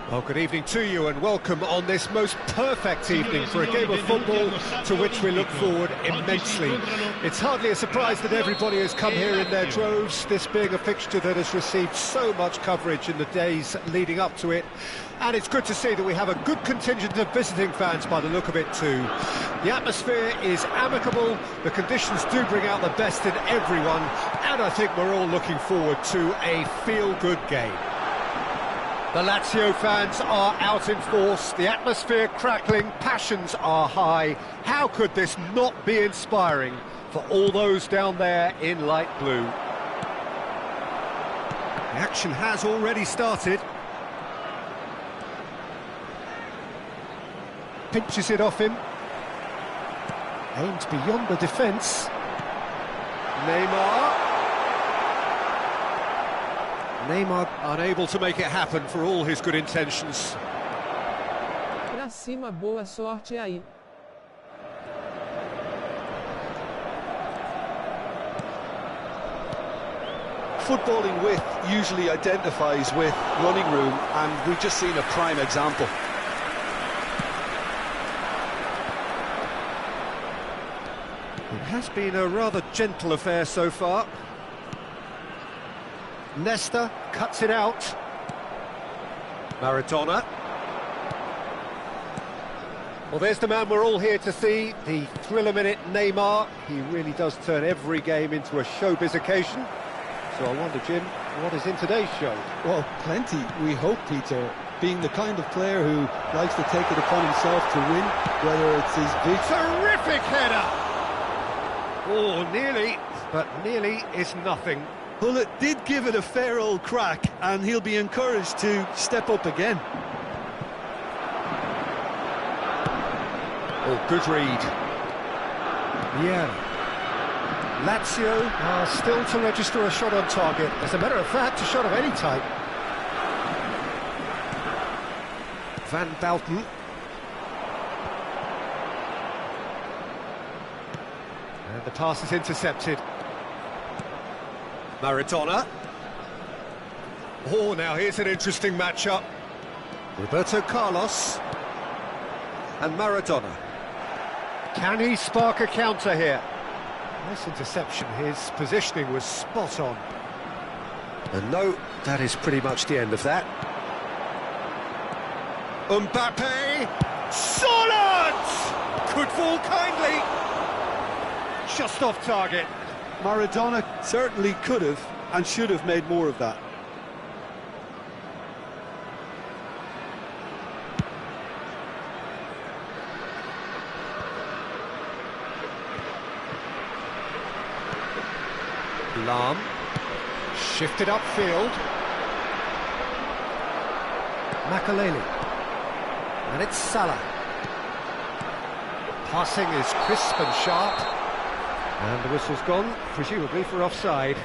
Well, good evening to you and welcome on this most perfect evening for a game of football to which we look forward immensely. It's hardly a surprise that everybody has come here in their droves, this being a fixture that has received so much coverage in the days leading up to it. And it's good to see that we have a good contingent of visiting fans by the look of it too. The atmosphere is amicable, the conditions do bring out the best in everyone, and I think we're all looking forward to a feel-good game. The Lazio fans are out in force, the atmosphere crackling, passions are high. How could this not be inspiring for all those down there in light blue? The action has already started. Pinches it off him. Aimed beyond the defence. Neymar unable to make it happen for all his good intentions. Pra cima, boa sorte aí. Footballing width usually identifies with running room, and we've just seen a prime example. It has been a rather gentle affair so far. Nesta cuts it out. Maradona. Well, there's the man we're all here to see, the thriller-minute Neymar. He really does turn every game into a showbiz occasion. So I wonder, Jim, what is in today's show? Well, plenty, we hope, Peter. Being the kind of player who likes to take it upon himself to win, whether it's his big... Terrific header! Oh, nearly, but nearly is nothing. Well, it did give it a fair old crack, and he'll be encouraged to step up again. Oh, good read. Yeah. Lazio are still to register a shot on target. As a matter of fact, a shot of any type. Van Basten. And the pass is intercepted. Maradona. Oh, now here's an interesting matchup. Roberto Carlos and Maradona. Can he spark a counter here? Nice interception, his positioning was spot on. And no, that is pretty much the end of that. Mbappe! Solid! Could fall kindly. Just off target. Maradona certainly could have and should have made more of that. Lahm, shifted upfield. Makaleli. And it's Salah. Passing is crisp and sharp. And the whistle's gone, presumably for offside.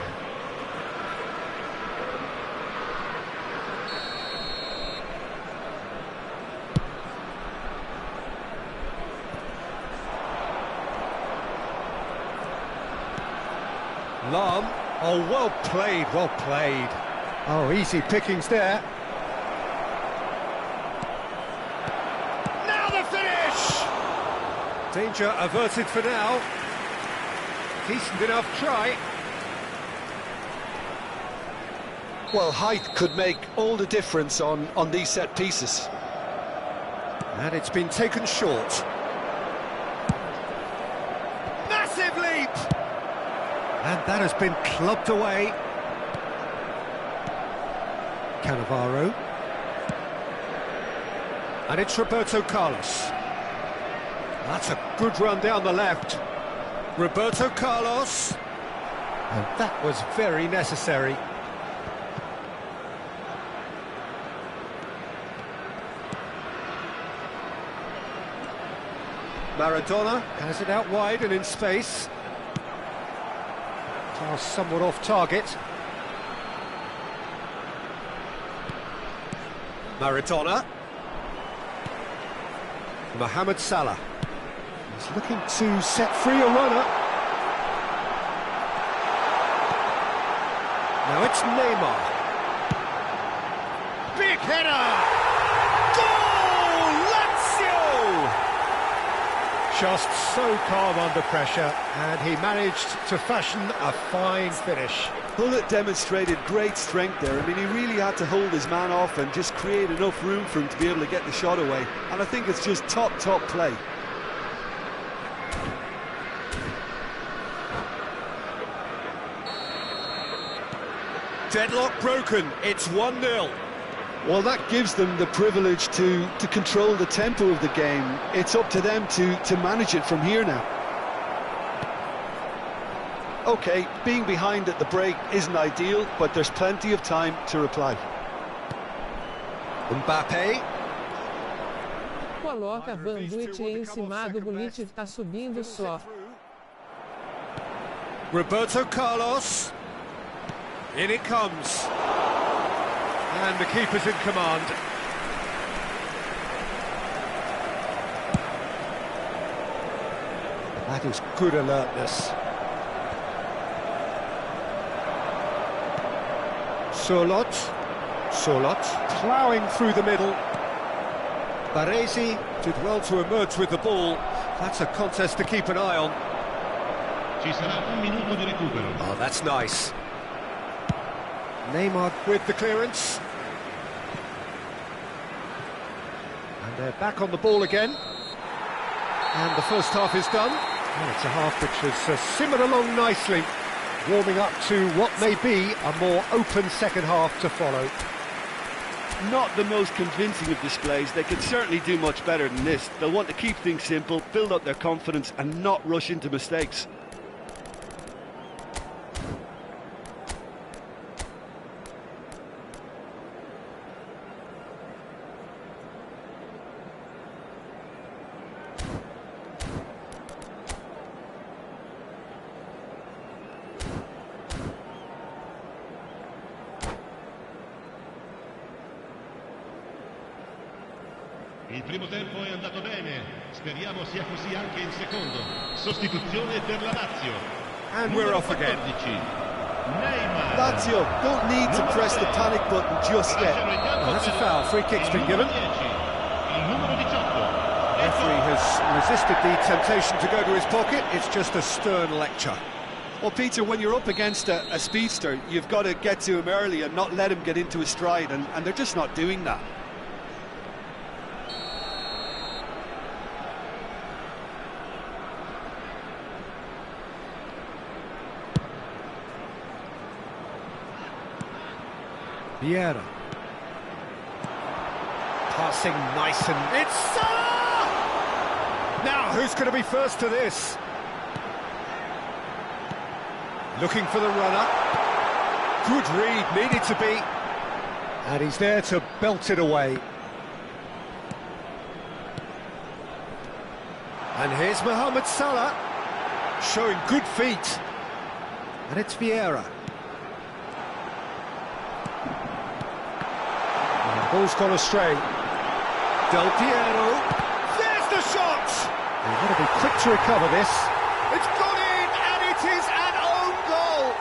Lahm, oh, well played, well played. Oh, easy pickings there. Now the finish! Danger averted for now. Decent enough try. Well, height could make all the difference on these set pieces. And it's been taken short. Massive leap! And that has been clubbed away. Cannavaro. And it's Roberto Carlos. That's a good run down the left. Roberto Carlos. And that was very necessary. Maradona has it out wide and in space. Pass somewhat off target. Maradona. Mohamed Salah. He's looking to set free a runner. Now it's Neymar. Big header! Just so calm under pressure, and he managed to fashion a fine finish. Hullet demonstrated great strength there. I mean, he really had to hold his man off and just create enough room for him to be able to get the shot away. And I think it's just top play. Deadlock broken, it's 1-0. Well, that gives them the privilege to control the tempo of the game. It's up to them to manage it from here now. OK, being behind at the break isn't ideal, but there's plenty of time to reply. Mbappé. Coloca Van Dijk encimado, Gullit tá subindo só. Roberto Carlos. In it comes. And the keeper's in command. That is good alertness. Sorloth ploughing through the middle. Baresi did well to emerge with the ball. That's a contest to keep an eye on. Ci sarà un minuto di recupero. Oh, that's nice. Neymar with the clearance. And they're back on the ball again. And the first half is done. And it's a half which has simmered along nicely, warming up to what may be a more open second half to follow. Not the most convincing of displays. They could certainly do much better than this. They'll want to keep things simple, build up their confidence and not rush into mistakes. Il primo tempo è andato bene, speriamo sia così anche il secondo. Sostituzione per la Lazio. And we're off again. Neymar. Lazio don't need to press the panic button just yet. Oh, that's a foul. Free kick's been given. Il numero 18. Referee has resisted the temptation to go to his pocket. It's just a stern lecture. Well, Peter, when you're up against a speedster, you've got to get to him early and not let him get into his stride, and they're just not doing that. Vieira. Passing nice and... It's Salah! Now, who's going to be first to this? Looking for the runner. Good read, needed to be. And he's there to belt it away. And here's Mohamed Salah, showing good feet. And it's Vieira. Ball's gone astray. Del Piero. There's the shot! They've got to be quick to recover this. It's gone in, and it is an own goal!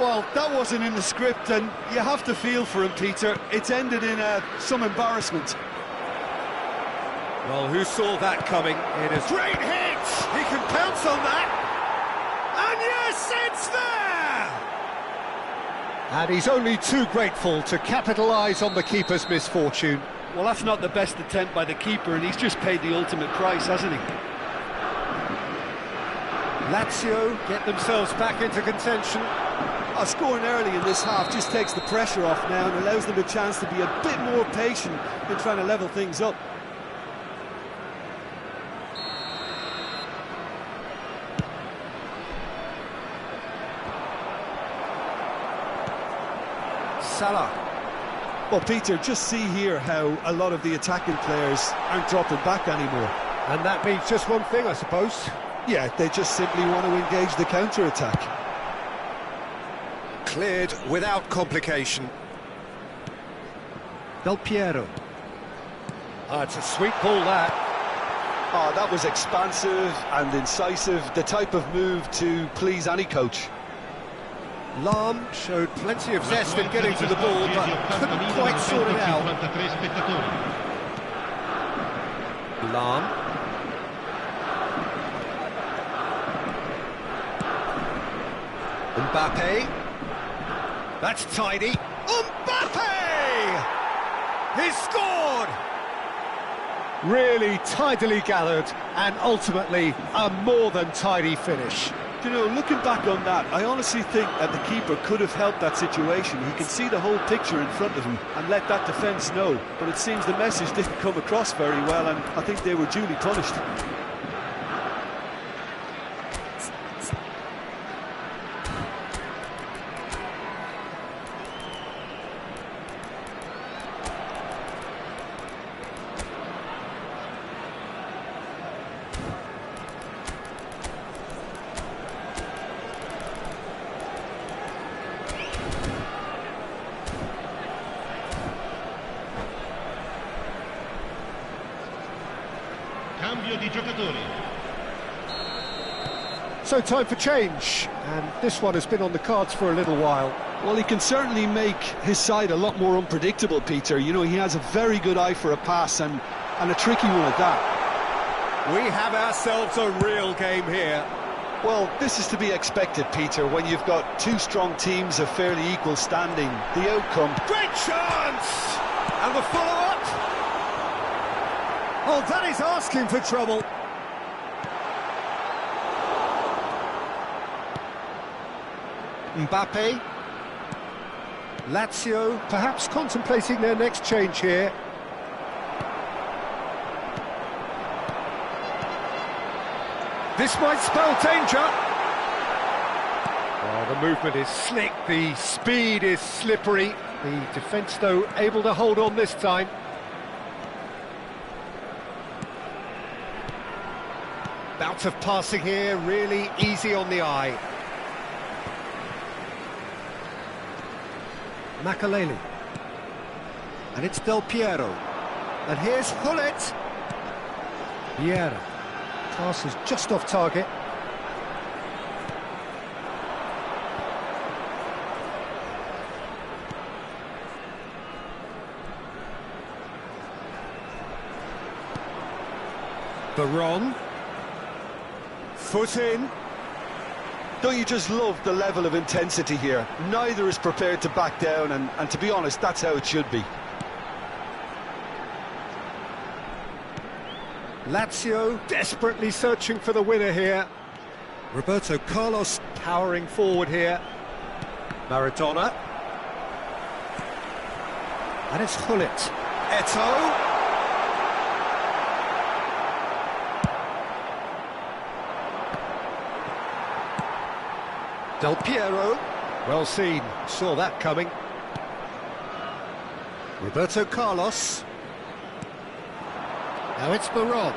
Well, that wasn't in the script, and you have to feel for him, Peter. It's ended in some embarrassment. Well, who saw that coming? It is great hit! He can pounce on that! And yes, it's there! And he's only too grateful to capitalise on the keeper's misfortune. Well, that's not the best attempt by the keeper, and he's just paid the ultimate price, hasn't he? Lazio get themselves back into contention. Scoring early in this half just takes the pressure off now and allows them a chance to be a bit more patient in trying to level things up. Salah. Well, Peter, just see here how a lot of the attacking players aren't dropping back anymore. And that means just one thing, I suppose. Yeah, they just simply want to engage the counter-attack. Cleared without complication. Del Piero. Oh, it's a sweet ball, that. Oh, that was expansive and incisive, the type of move to please any coach. Lahm showed plenty of zest in getting to the ball, but couldn't quite sort it out. Lan. Mbappe. That's tidy. Mbappe! He's scored! Really tidily gathered, and ultimately a more than tidy finish. You know, looking back on that, I honestly think that the keeper could have helped that situation. He can see the whole picture in front of him and let that defence know. But it seems the message didn't come across very well, and I think they were duly punished. Cambio di giocatori. So time for change, and this one has been on the cards for a little while. Well, he can certainly make his side a lot more unpredictable, Peter. You know, he has a very good eye for a pass, and a tricky one at that. We have ourselves a real game here. Well, this is to be expected, Peter, when you've got two strong teams of fairly equal standing. The outcome... Great chance! And the follow-up? Oh, that is asking for trouble. Mbappe. Lazio perhaps contemplating their next change here. This might spell danger. Oh, the movement is slick, the speed is slippery. The defence, though, able to hold on this time. Bout of passing here, really easy on the eye. Makaleli. And it's Del Piero. And here's Hullet. Vieira. Pass is just off target. Baron. Foot in. Don't you just love the level of intensity here? Neither is prepared to back down, and to be honest, that's how it should be. Lazio desperately searching for the winner here. Roberto Carlos powering forward here. Maradona. And it's Hullet. Eto'o. Del Piero. Well seen, saw that coming. Roberto Carlos. Now it's Baron.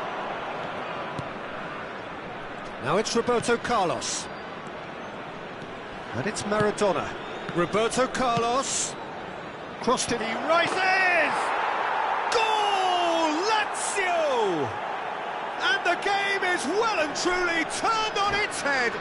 Now it's Roberto Carlos. And it's Maradona. Roberto Carlos. Crossed it, he rises! Goal! Lazio! And the game is well and truly turned on its head.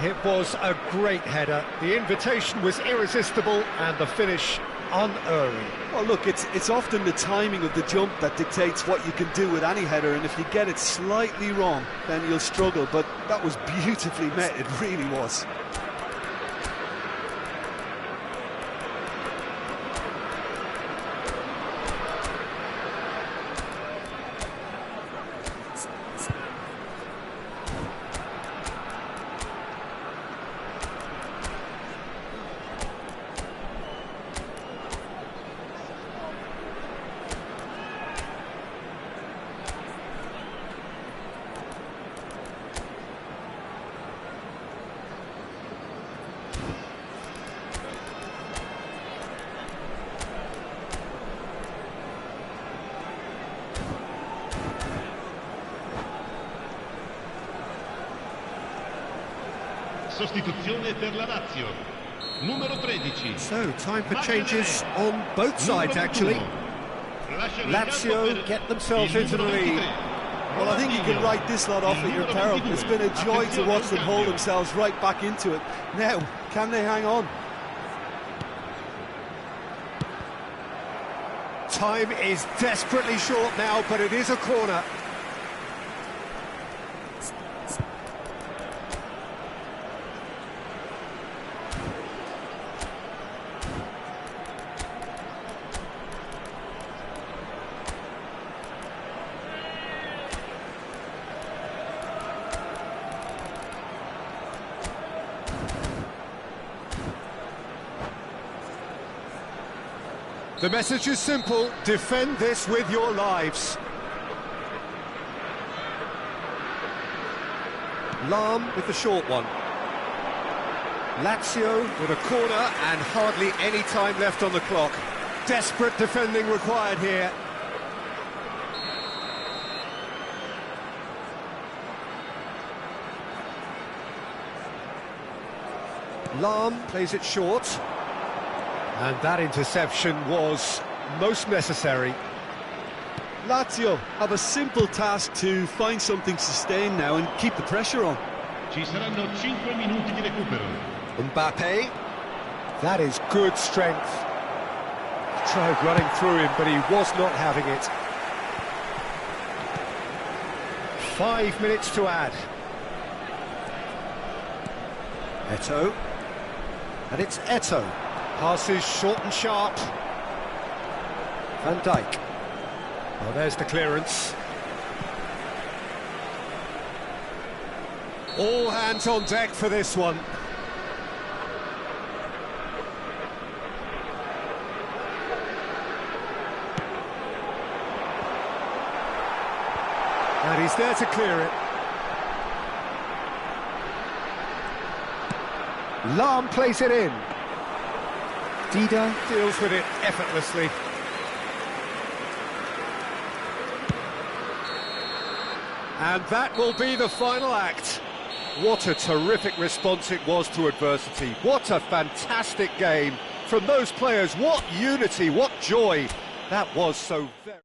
It was a great header. The invitation was irresistible and the finish unerring. Well, look, it's often the timing of the jump that dictates what you can do with any header, and if you get it slightly wrong, then you'll struggle. But that was beautifully met, it really was. Sostituzione per la Lazio. Numero 13. So, time for changes on both sides, actually. Lazio get themselves into the lead. Well, I think you can write this lot off at your peril. It's been a joy to watch them hold themselves right back into it. Now, can they hang on? Time is desperately short now, but it is a corner. The message is simple: defend this with your lives. Lahm with the short one. Lazio with a corner and hardly any time left on the clock. Desperate defending required here. Lahm plays it short. And that interception was most necessary. Lazio have a simple task to find something sustained now and keep the pressure on. Ci saranno 5 minuti di recupero. Mbappe. That is good strength. Tried running through him, but he was not having it. 5 minutes to add. Eto'o. And it's Eto'o. Passes short and sharp. Van Dijk. Well, there's the clearance. All hands on deck for this one. And he's there to clear it. Lahm plays it in. Dida deals with it effortlessly. And that will be the final act. What a terrific response it was to adversity. What a fantastic game from those players. What unity, what joy. That was so very...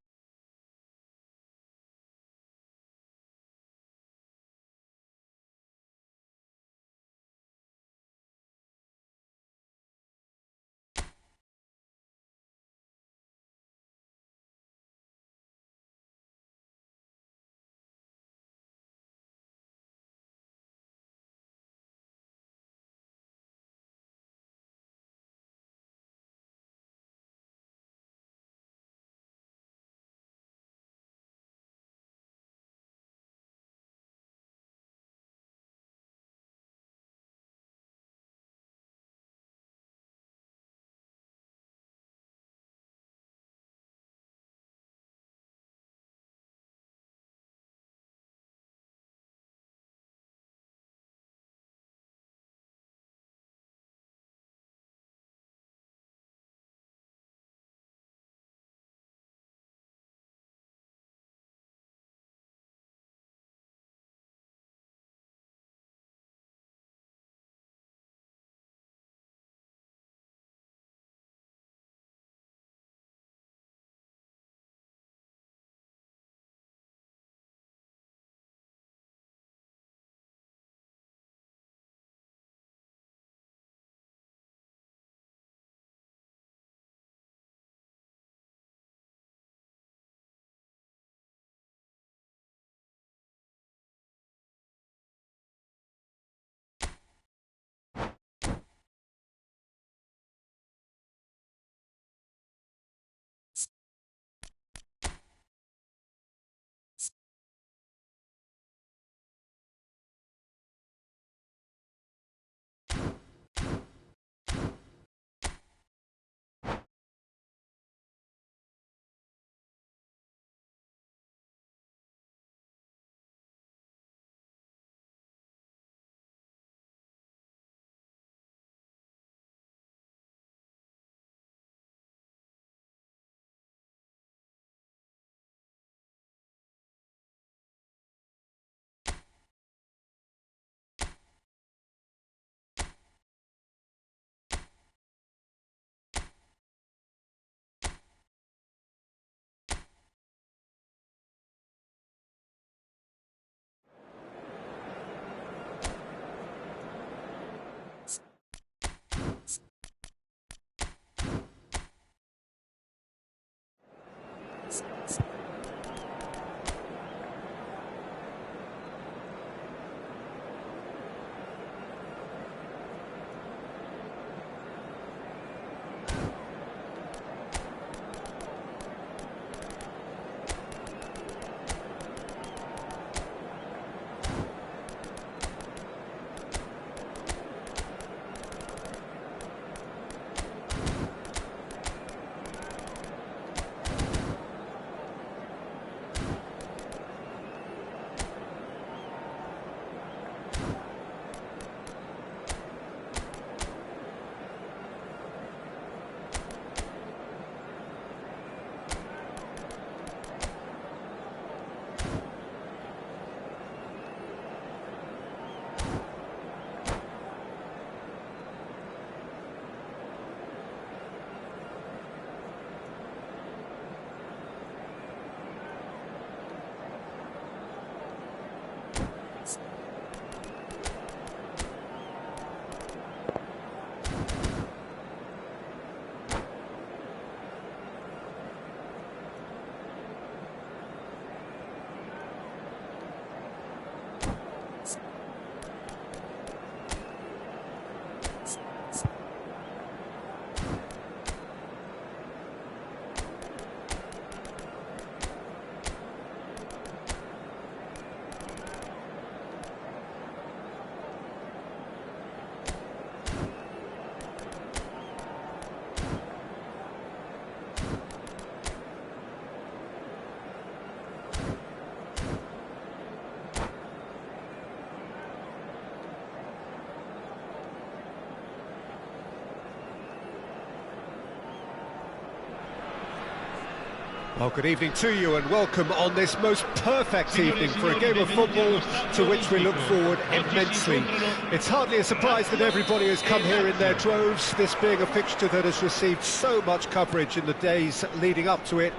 Well, good evening to you and welcome on this most perfect evening for a game of football to which we look forward immensely. It's hardly a surprise that everybody has come here in their droves, this being a fixture that has received so much coverage in the days leading up to it.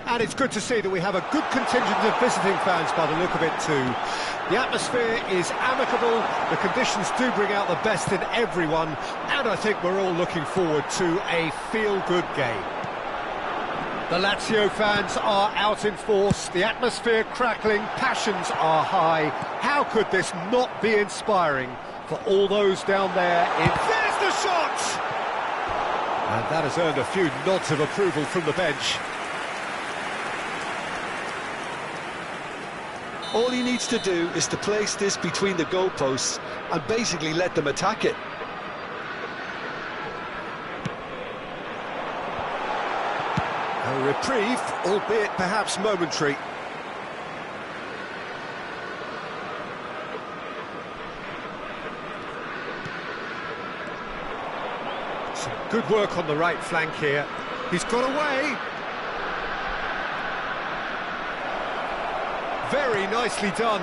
And it's good to see that we have a good contingent of visiting fans by the look of it too. The atmosphere is amicable, the conditions do bring out the best in everyone, and I think we're all looking forward to a feel-good game. The Lazio fans are out in force, the atmosphere crackling, passions are high. How could this not be inspiring for all those down there in... There's the shot! And that has earned a few nods of approval from the bench. All he needs to do is to place this between the goalposts and basically let them attack it. A reprieve, albeit perhaps momentary. Some good work on the right flank here. He's got away. Very nicely done.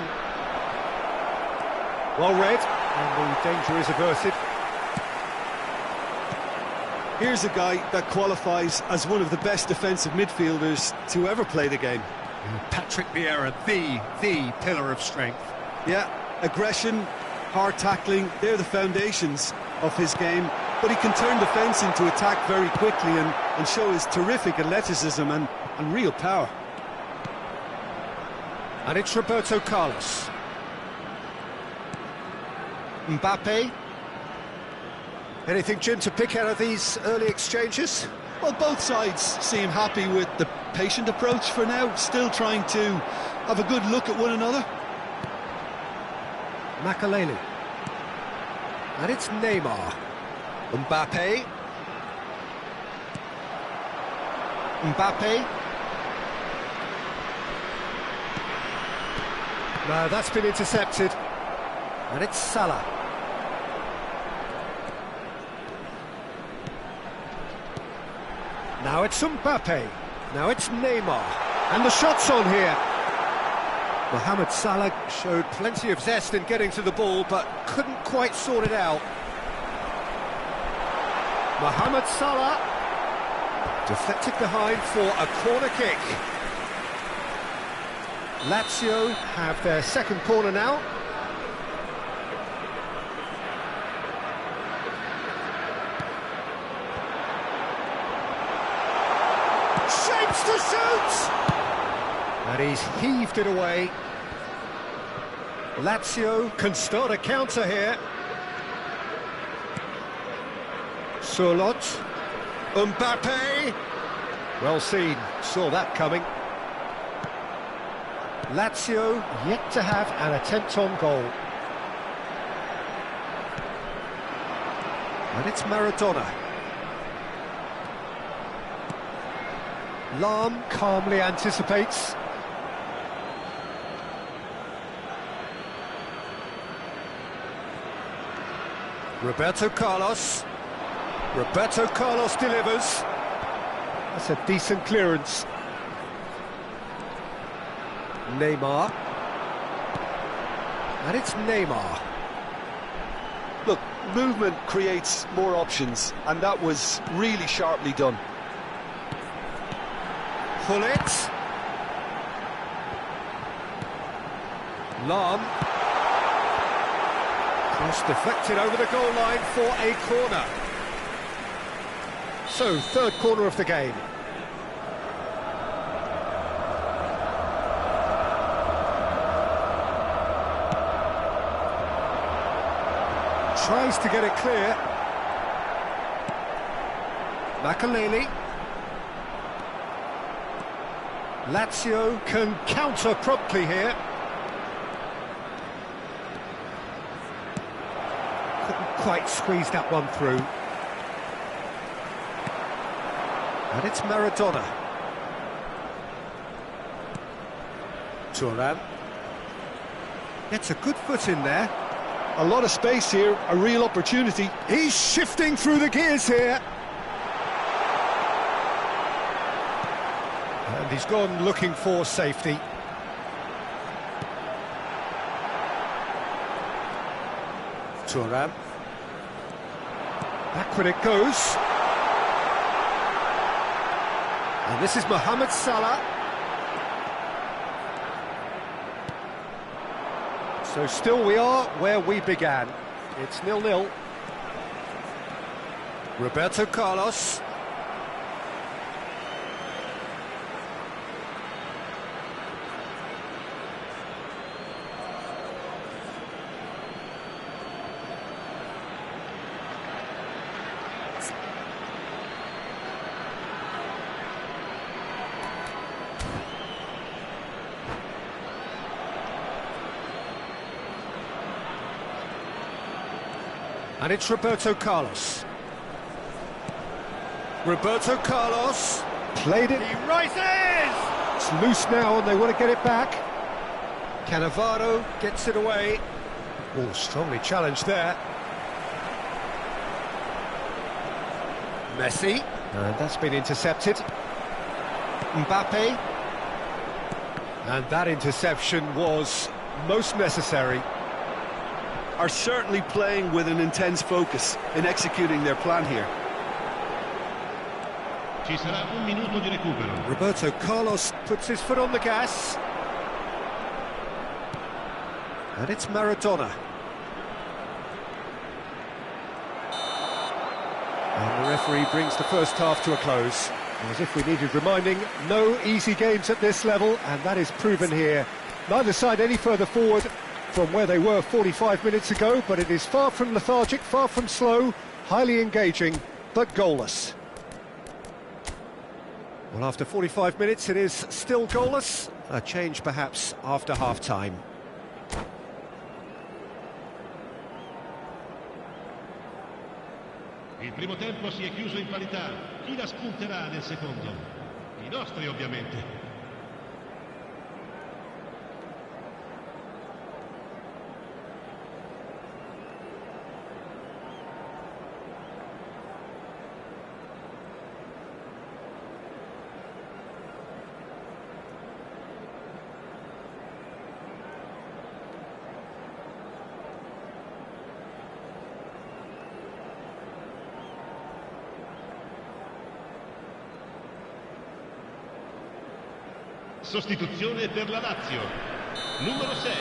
Well read, and the danger is averted. Here's a guy that qualifies as one of the best defensive midfielders to ever play the game. Patrick Vieira, the pillar of strength. Yeah, aggression, hard tackling, they're the foundations of his game. But he can turn defence into attack very quickly and show his terrific athleticism and real power. And it's Roberto Carlos. Mbappe. Anything, Jim, to pick out of these early exchanges? Well, both sides seem happy with the patient approach for now, still trying to have a good look at one another. Makelele. And it's Neymar. Mbappe. Mbappe. No, that's been intercepted. And it's Salah. Now it's Mbappe. Now it's Neymar. And the shot's on here. Mohamed Salah showed plenty of zest in getting to the ball, but couldn't quite sort it out. Mohamed Salah deflected behind for a corner kick. Lazio have their second corner now. Shapes to shoot! And he's heaved it away. Lazio can start a counter here. Surlot. Mbappe. Well seen, saw that coming. Lazio yet to have an attempt on goal. And it's Maradona. Lahm calmly anticipates. Roberto Carlos. Roberto Carlos delivers. That's a decent clearance. Neymar. And it's Neymar. Look, movement creates more options, and that was really sharply done. Gullit. Lahm. Cross deflected over the goal line for a corner. So, third corner of the game. Tries to get it clear. Makelele. Lazio can counter promptly here. Couldn't quite squeeze that one through. And it's Maradona. Thuram. Gets a good foot in there. A lot of space here, a real opportunity. He's shifting through the gears here. And he's gone looking for safety. Thuram. Backward it goes. And this is Mohamed Salah. So still we are where we began. It's 0-0. Roberto Carlos. And it's Roberto Carlos. Roberto Carlos played it. He rises! It's loose now and they want to get it back. Cannavaro gets it away. Oh, strongly challenged there. Messi. And that's been intercepted. Mbappe. And that interception was most necessary. Are certainly playing with an intense focus in executing their plan here. Ci sarà un minuto di recupero. Roberto Carlos puts his foot on the gas. And it's Maradona. And the referee brings the first half to a close. As if we needed reminding, no easy games at this level, and that is proven here. Neither side any further forward from where they were 45 minutes ago, but it is far from lethargic, far from slow, highly engaging, but goalless. Well, after 45 minutes, it is still goalless. A change, perhaps, after half-time. Il primo tempo si è chiuso in parità. Chi la spunterà nel secondo? I nostri, ovviamente. Sostituzione per la Lazio. Numero 6,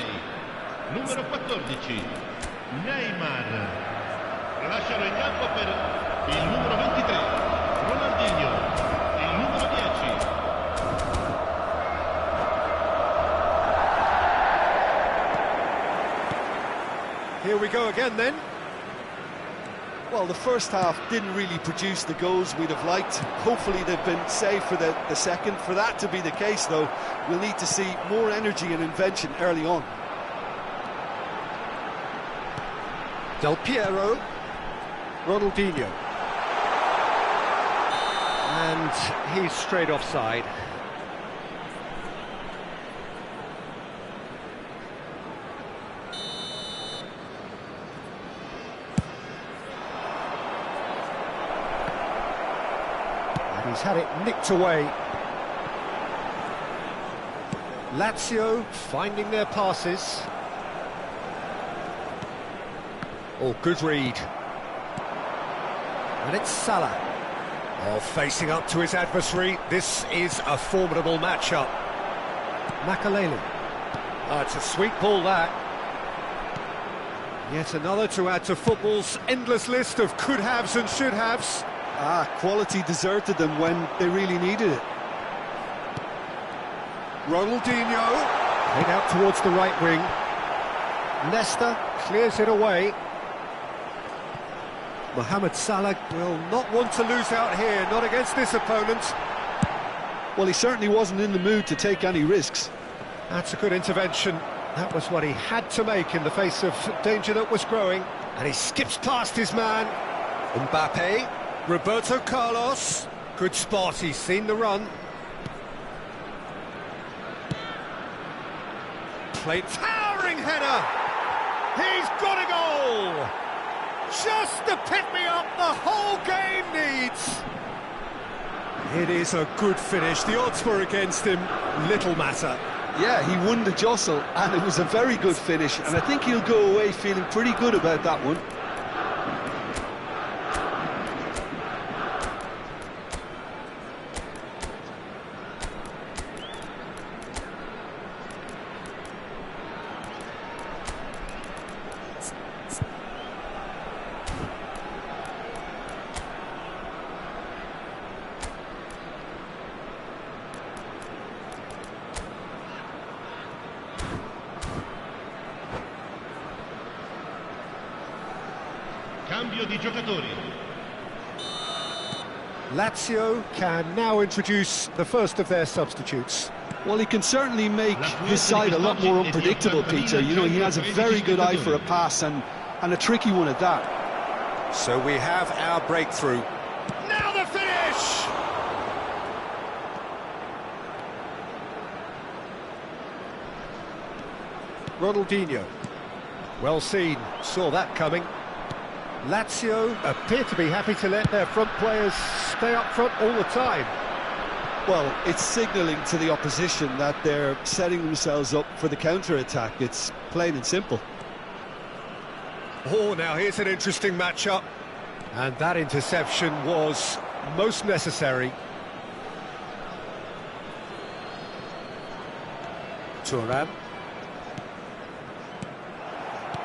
numero 14, Neymar. Lasciano il campo per il numero 23, Ronaldinho, il numero 10. Here we go again then. Well, the first half didn't really produce the goals we'd have liked. Hopefully they've been saved for the second. For that to be the case, though, we'll need to see more energy and invention early on. Del Piero, Ronaldinho. And he's straight offside. He's had it nicked away. Lazio finding their passes. Oh, good read. And it's Salah. Oh, facing up to his adversary. This is a formidable matchup. Makaleli. Oh, it's a sweet ball, that. Yet another to add to football's endless list of could-haves and should-haves. Quality deserted them when they really needed it. Ronaldinho, played out towards the right wing. Nesta clears it away. Mohamed Salah will not want to lose out here, not against this opponent. Well, he certainly wasn't in the mood to take any risks. That's a good intervention. That was what he had to make in the face of danger that was growing. And he skips past his man. Mbappe. Roberto Carlos, good spot, he's seen the run. Played, towering header! He's got a goal! Just the pick-me-up the whole game needs! It is a good finish. The odds were against him. Little matter. Yeah, he won the jostle, and it was a very good finish, and I think he'll go away feeling pretty good about that one. Cambio di giocatori. Lazio can now introduce the first of their substitutes. Well, he can certainly make his side a lot more unpredictable, Peter. You know, he has a very good eye for a pass, and a tricky one at that. So we have our breakthrough. Now the finish! Ronaldinho. Well seen, saw that coming. Lazio appear to be happy to let their front players stay up front all the time. Well, it's signalling to the opposition that they're setting themselves up for the counter-attack. It's plain and simple. Oh, now here's an interesting matchup. And that interception was most necessary. Thuram.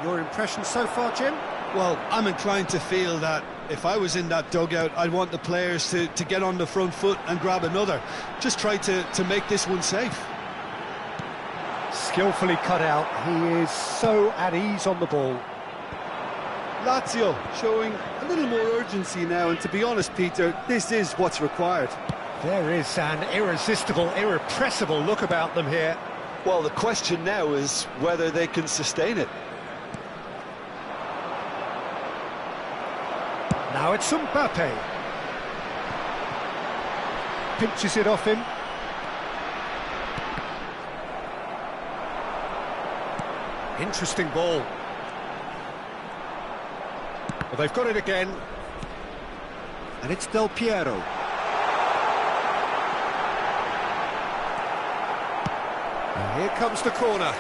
Your impression so far, Jim? Well, I'm inclined to feel that if I was in that dugout, I'd want the players to get on the front foot and grab another. Just try to make this one safe. Skillfully cut out. He is so at ease on the ball. Lazio showing a little more urgency now, and to be honest, Peter, this is what's required. There is an irresistible, irrepressible look about them here. Well, the question now is whether they can sustain it. Now it's Mbappe. Pinches it off him. Interesting ball. Well, they've got it again. And it's Del Piero. And here comes the corner.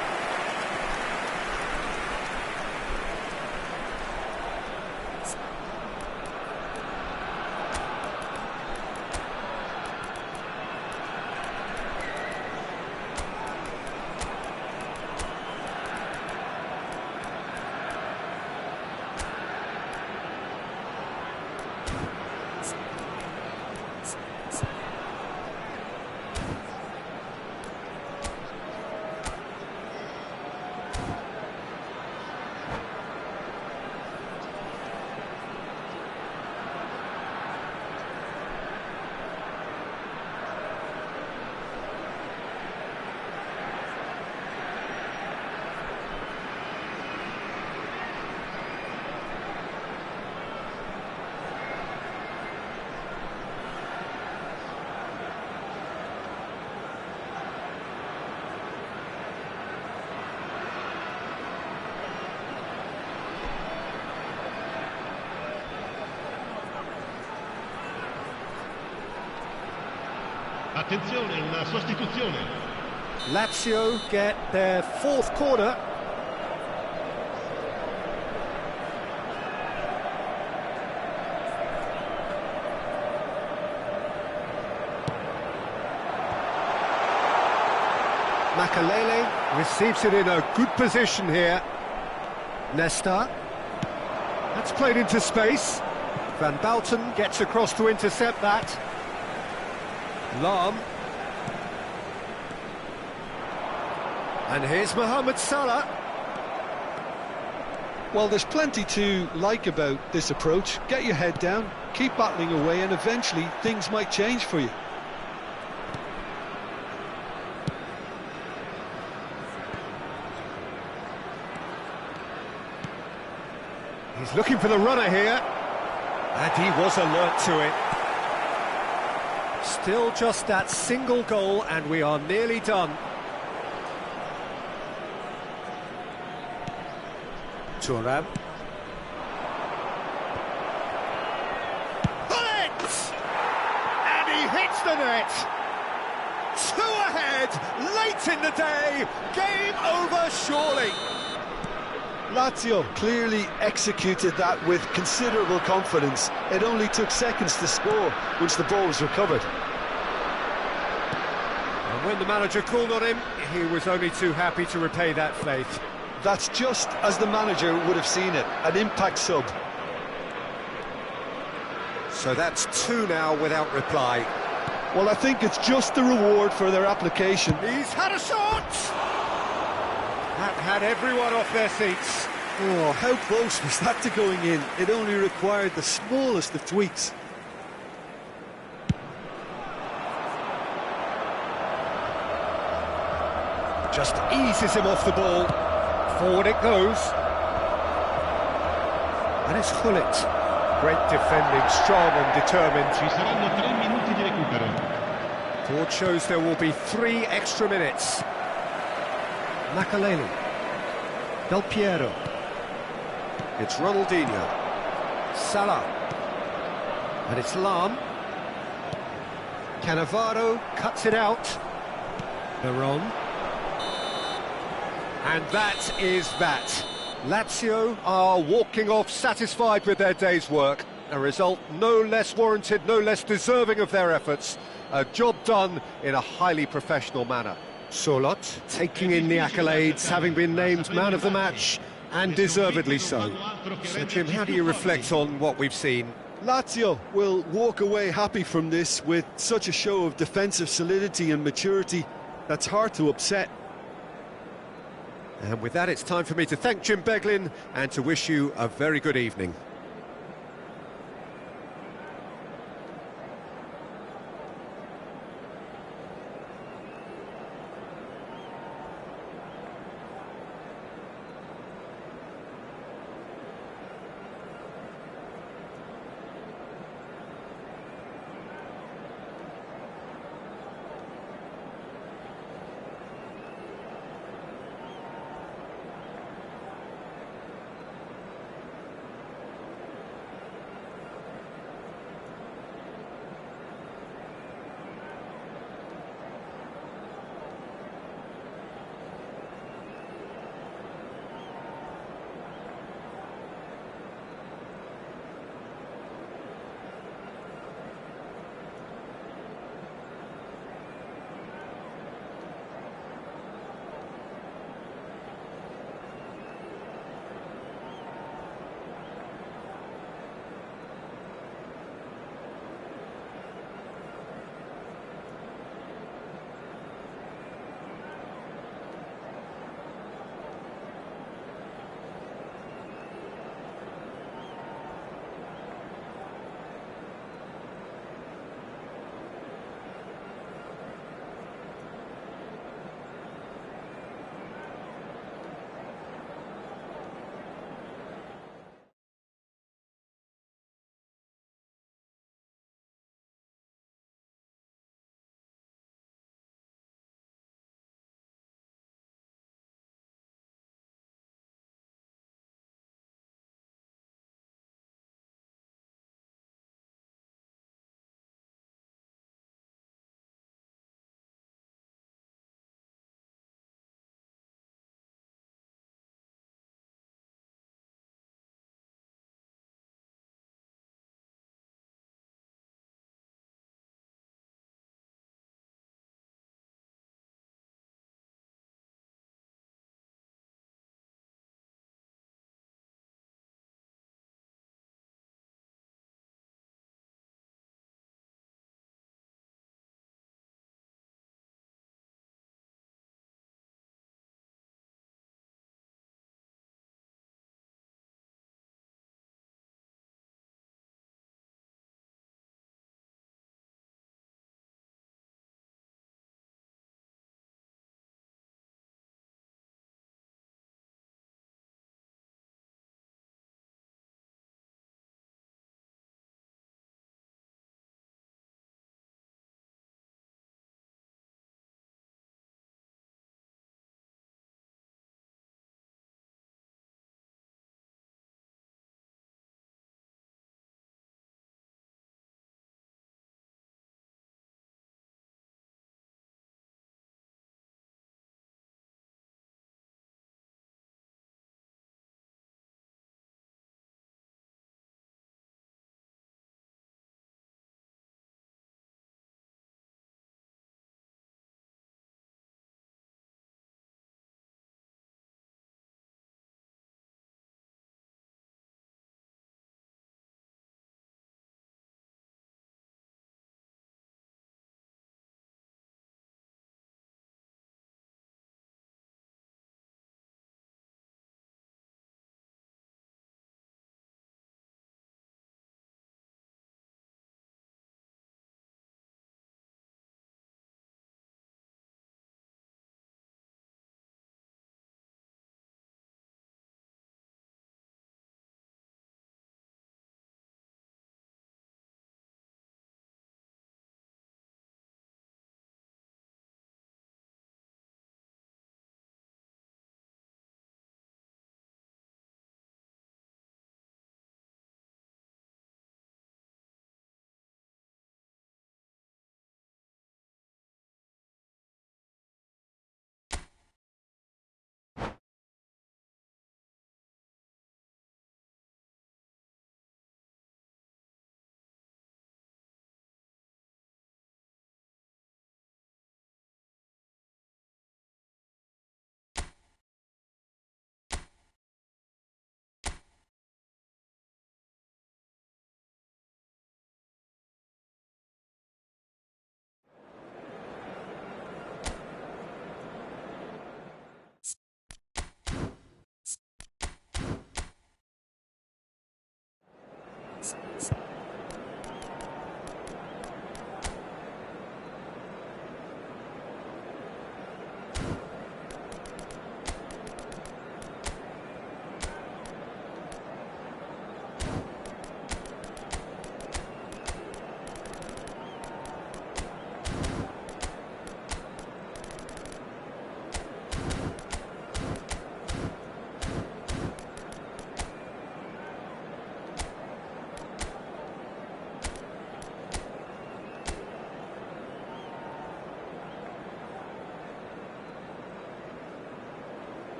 Attenzione, una sostituzione. Lazio get their fourth corner. Makalele receives it in a good position here. Nesta. That's played into space. Van Bouten gets across to intercept that. Lahm. And here's Mohamed Salah. Well, there's plenty to like about this approach. Get your head down, keep battling away, and eventually things might change for you. He's looking for the runner here. And he was alert to it. Still just that single goal, and we are nearly done. Thuram. Pull it! And he hits it. 2 ahead, late in the day, game over surely. Lazio clearly executed that with considerable confidence. It only took seconds to score once the ball was recovered. And when the manager called on him, he was only too happy to repay that faith. That's just as the manager would have seen it, an impact sub. So that's 2 now without reply. Well, I think it's just the reward for their application. He's had a shot! That had everyone off their seats. Oh, how close was that to going in? It only required the smallest of tweaks. Just eases him off the ball. Forward it goes. And it's Gullit. Great defending, strong and determined. Ci saranno 3 minuti di recupero. Board shows there will be 3 extra minutes. Makaleli. Del Piero. It's Ronaldinho. Salah. And it's Lam. Cannavaro cuts it out. Veron. And that is that. Lazio are walking off satisfied with their day's work. A result no less warranted, no less deserving of their efforts. A job done in a highly professional manner. Solot taking in the accolades, having been named man of the match, and deservedly so. So, Jim, how do you reflect on what we've seen? Lazio will walk away happy from this with such a show of defensive solidity and maturity that's hard to upset. And with that, it's time for me to thank Jim Beglin and to wish you a very good evening.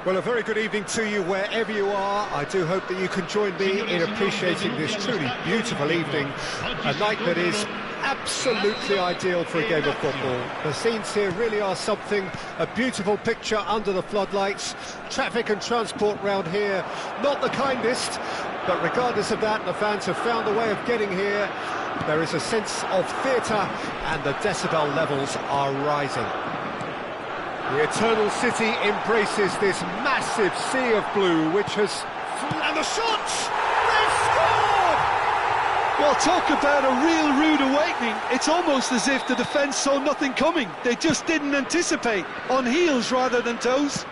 Well, a very good evening to you wherever you are. I do hope that you can join me in appreciating this truly beautiful evening, a night that is absolutely ideal for a game of football. The scenes here really are something, a beautiful picture under the floodlights. Traffic and transport round here, not the kindest, but regardless of that, the fans have found a way of getting here. There is a sense of theatre and the decibel levels are rising. The Eternal City embraces this massive sea of blue, which has... And the shots! They've scored! Well, talk about a real rude awakening. It's almost as if the defence saw nothing coming. They just didn't anticipate, on heels rather than toes.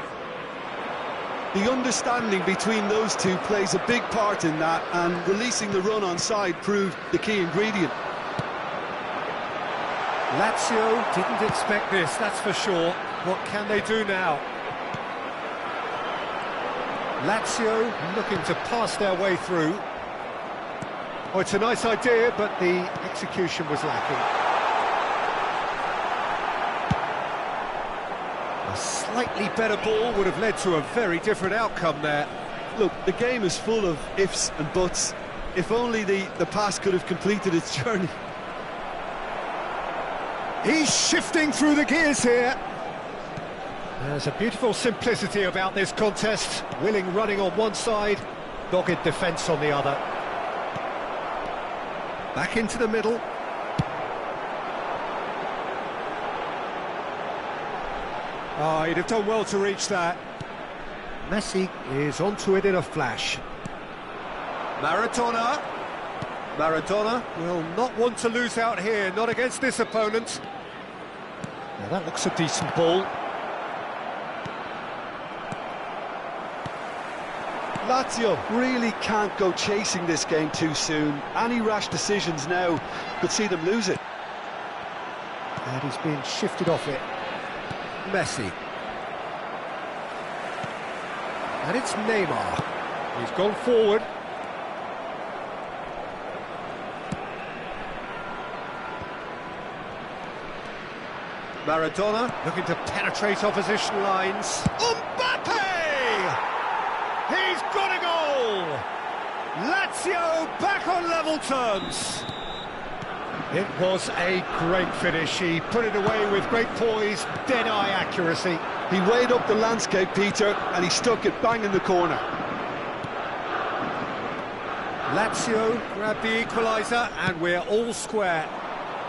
The understanding between those two plays a big part in that, and releasing the run on side proved the key ingredient. Lazio didn't expect this, that's for sure. What can they do now? Lazio looking to pass their way through. Oh, it's a nice idea, but the execution was lacking. A slightly better ball would have led to a very different outcome there. Look, the game is full of ifs and buts. If only the pass could have completed its journey. He's shifting through the gears here. There's a beautiful simplicity about this contest. Willing running on one side, dogged defence on the other. Back into the middle. Oh, he'd have done well to reach that. Messi is onto it in a flash. Maradona. Maradona will not want to lose out here, not against this opponent. Now that looks a decent ball. Lazio really can't go chasing this game too soon. Any rash decisions now could see them lose it. And he's being shifted off it. Messi. And it's Neymar. He's gone forward. Maradona looking to penetrate opposition lines. Mbappe! He's got a goal! Lazio back on level terms. It was a great finish. He put it away with great poise, dead-eye accuracy. He weighed up the landscape, Peter, and he stuck it bang in the corner. Lazio grabbed the equaliser, and we're all square.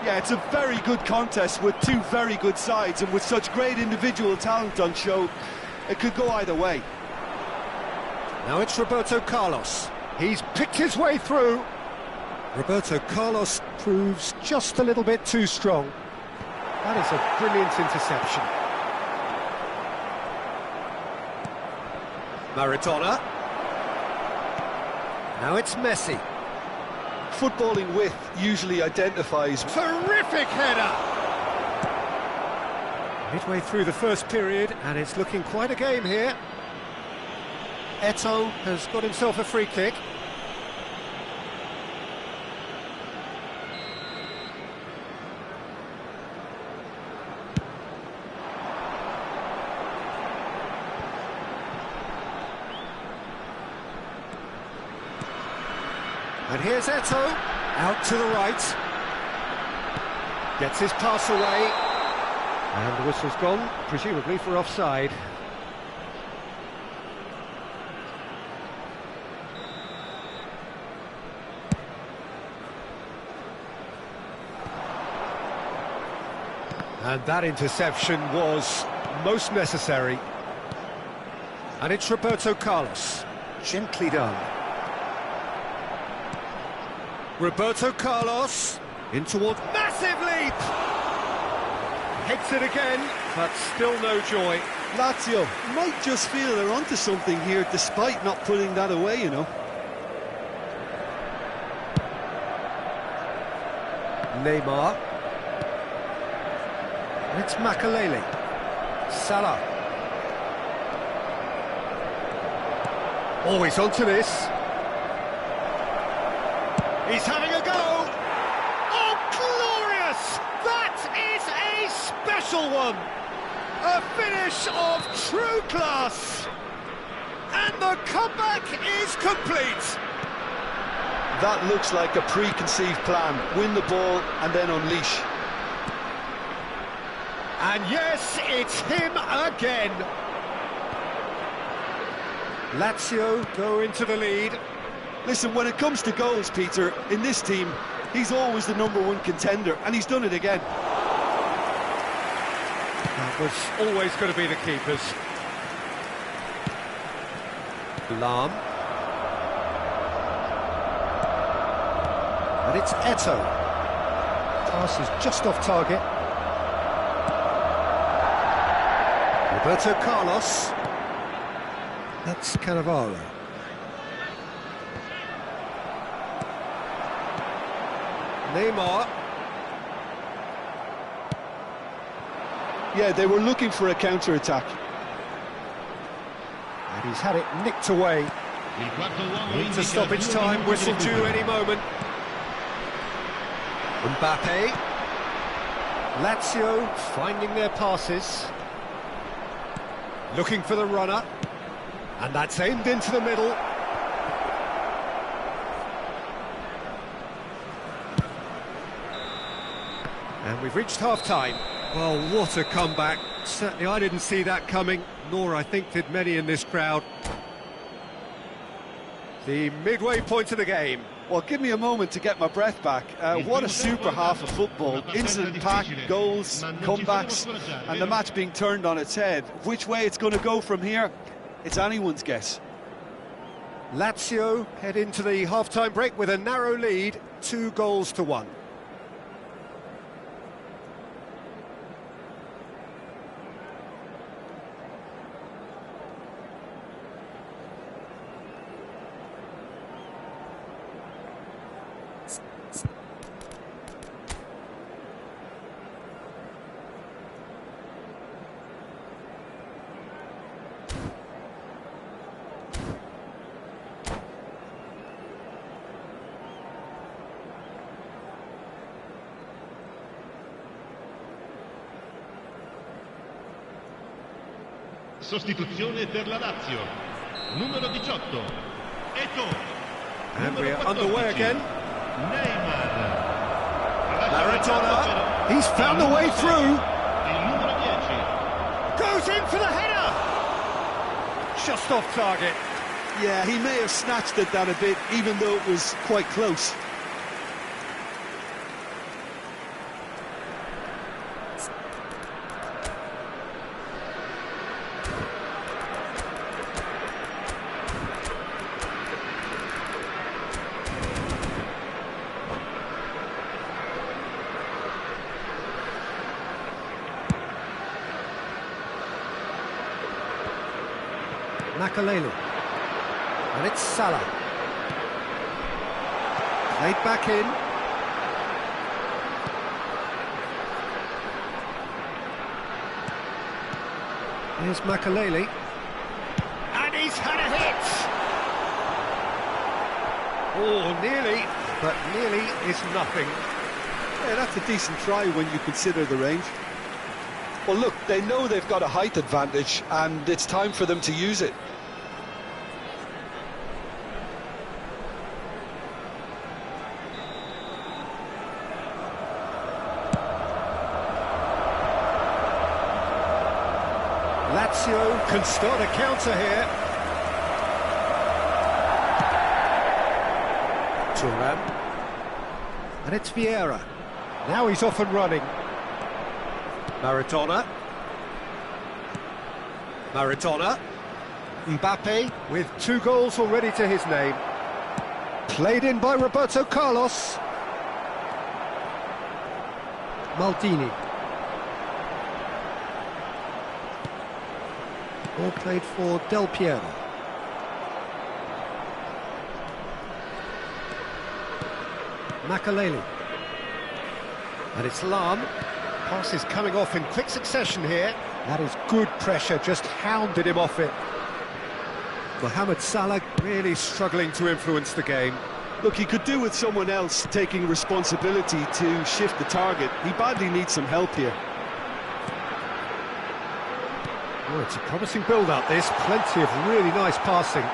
Yeah, it's a very good contest with two very good sides, and with such great individual talent on show, it could go either way. Now it's Roberto Carlos. He's picked his way through. Roberto Carlos proves just a little bit too strong. That is a brilliant interception. Maradona. Now it's Messi. Footballing width usually identifies... Terrific header! Midway through the first period, and it's looking quite a game here. Eto'o has got himself a free kick. And here's Eto'o, out to the right. Gets his pass away. And the whistle's gone, presumably for offside. And that interception was most necessary. And it's Roberto Carlos. Gently done. Roberto Carlos in towards massive leap. Hits it again, but still no joy. Lazio might just feel they're onto something here, despite not putting that away, you know. Neymar. It's Makalele. Salah. Always onto this. He's having a go. Oh, glorious! That is a special one. A finish of true class. And the comeback is complete. That looks like a preconceived plan. Win the ball and then unleash. And yes, it's him again. Lazio go into the lead. Listen, when it comes to goals, Peter, in this team, he's always the #1 contender, and he's done it again. That was always going to be the keepers. Lahm. And it's Eto'o. Pass is just off target. Roberto Carlos. That's Cannavaro. Neymar. Yeah, they were looking for a counter-attack. And he's had it nicked away. Into stoppage time, whistle due any moment. Mbappe. Lazio finding their passes. Looking for the runner. And that's aimed into the middle. And we've reached half-time. Well, what a comeback. Certainly I didn't see that coming, nor I think did many in this crowd. The midway point of the game. Well, give me a moment to get my breath back. What a super half of football. Incident-packed, goals, comebacks, and the match being turned on its head. Which way it's going to go from here, it's anyone's guess. Lazio head into the half-time break with a narrow lead, 2-1. Sostituzione per la Lazio. Numero 18. Eto'o. And we are underway again. Neymar. Maradona. He's found a way through. Il numero 10. Goes in for the header. Just off target. Yeah, he may have snatched at that a bit, even though it was quite close. Makaleli. And it's Salah. Played back in. Here's Makaleli. And he's had a hit! Oh, nearly, but nearly is nothing. Yeah, that's a decent try when you consider the range. Well, look, they know they've got a height advantage, and it's time for them to use it. Lazio can start a counter here. Thuram. And it's Vieira. Now he's off and running. Maradona. Maradona. Mbappe with 2 goals already to his name. Played in by Roberto Carlos. Maldini. Ball played for Del Piero. Makaleli. And it's Lahm. Pass is coming off in quick succession here. That is good pressure, just hounded him off it. Mohamed Salah really struggling to influence the game. Look, he could do with someone else taking responsibility to shift the target. He badly needs some help here. Oh, it's a promising build-up, this. Plenty of really nice passing.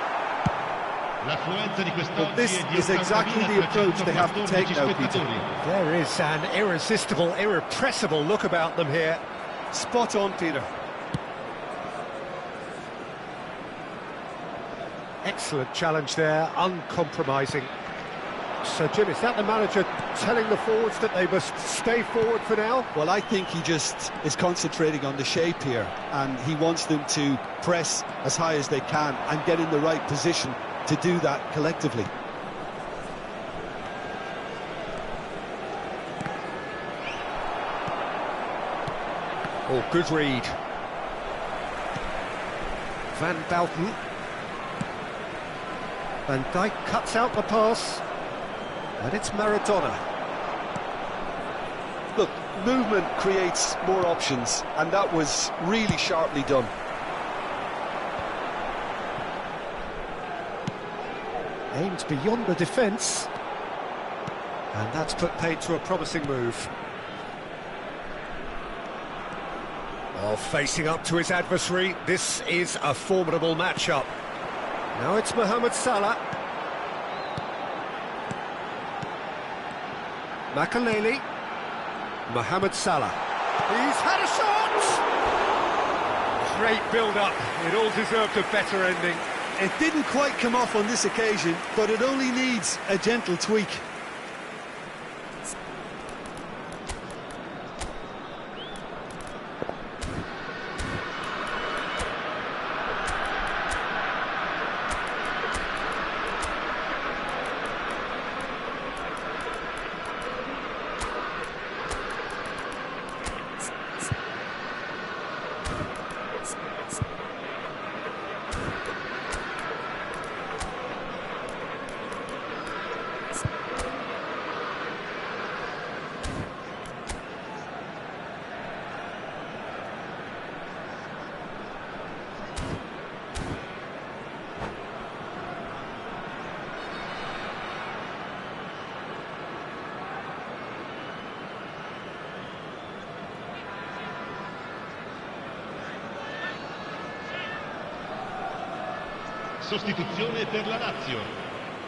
But this is exactly the approach they have to take now, Peter. There is an irresistible, irrepressible look about them here. Spot on, Peter. Excellent challenge there, uncompromising. So, Jim, is that the manager telling the forwards that they must stay forward for now? Well, I think he just is concentrating on the shape here, and he wants them to press as high as they can and get in the right position to do that collectively. Oh, good read. Van Bouten. Van Dijk cuts out the pass. And it's Maradona. Look, movement creates more options, and that was really sharply done. Aimed beyond the defence. And that's put paid to a promising move. Oh, facing up to his adversary, this is a formidable matchup. Now it's Mohamed Salah. Makelele. Mohamed Salah. He's had a shot! Great build-up. It all deserved a better ending. It didn't quite come off on this occasion, but it only needs a gentle tweak. Sostituzione per la Lazio.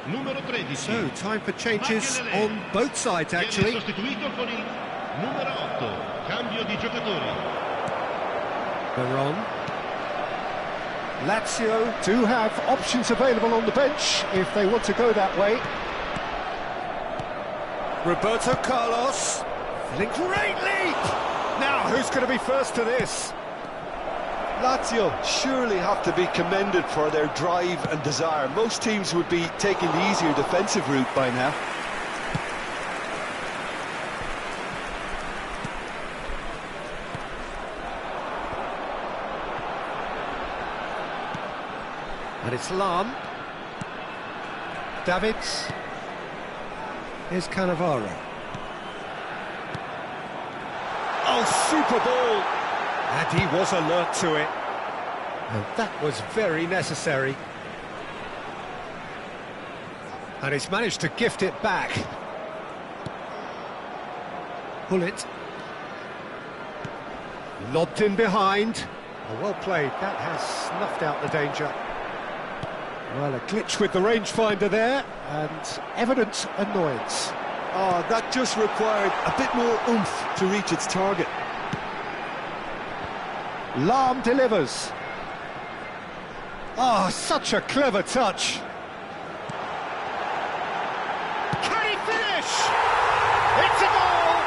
Numero 13. So, time for changes on both sides, actually. Viene sostituito con il numero 8. Cambio di giocatori. Veron. Lazio do have options available on the bench if they want to go that way. Roberto Carlos. Feeling great leap! Now, who's going to be first to this? Lazio surely have to be commended for their drive and desire. Most teams would be taking the easier defensive route by now. And it's Lahm. Davids. Here's Cannavaro. Oh, super ball! And he was alert to it. And that was very necessary. And he's managed to gift it back. Hullet. Lobbed in behind. Oh, well played. That has snuffed out the danger. Well, a glitch with the rangefinder there, and evident annoyance. Oh, that just required a bit more oomph to reach its target. Lahm delivers. Oh, such a clever touch. Can he finish? It's a goal!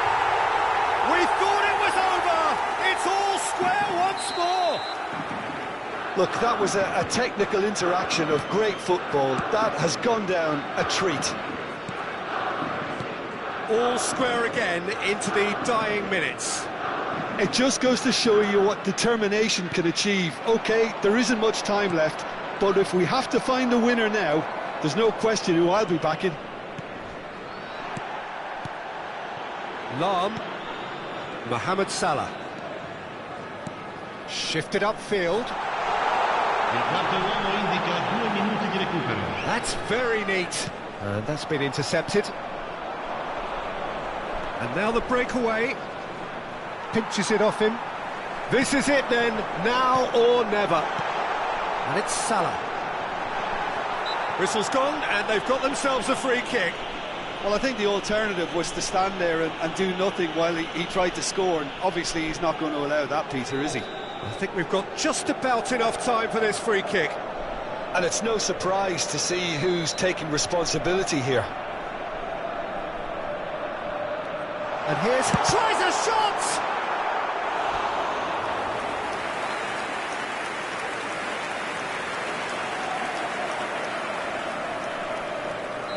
We thought it was over! It's all square once more! Look, that was a technical interaction of great football. That has gone down a treat. All square again into the dying minutes. It just goes to show you what determination can achieve. OK, there isn't much time left, but if we have to find the winner now, there's no question who I'll be backing. Lahm. Mohamed Salah. Shifted upfield. Il quarto uomo indica 2 minuti di recupero. That's very neat. And that's been intercepted. And now the breakaway. Pinches it off him. This is it then, now or never. And it's Salah. Whistle's gone, and they've got themselves a free kick. Well, I think the alternative was to stand there and do nothing while he tried to score, and obviously he's not going to allow that, Peter, is he? I think we've got just about enough time for this free kick. And it's no surprise to see who's taking responsibility here. And here's... tries a shot!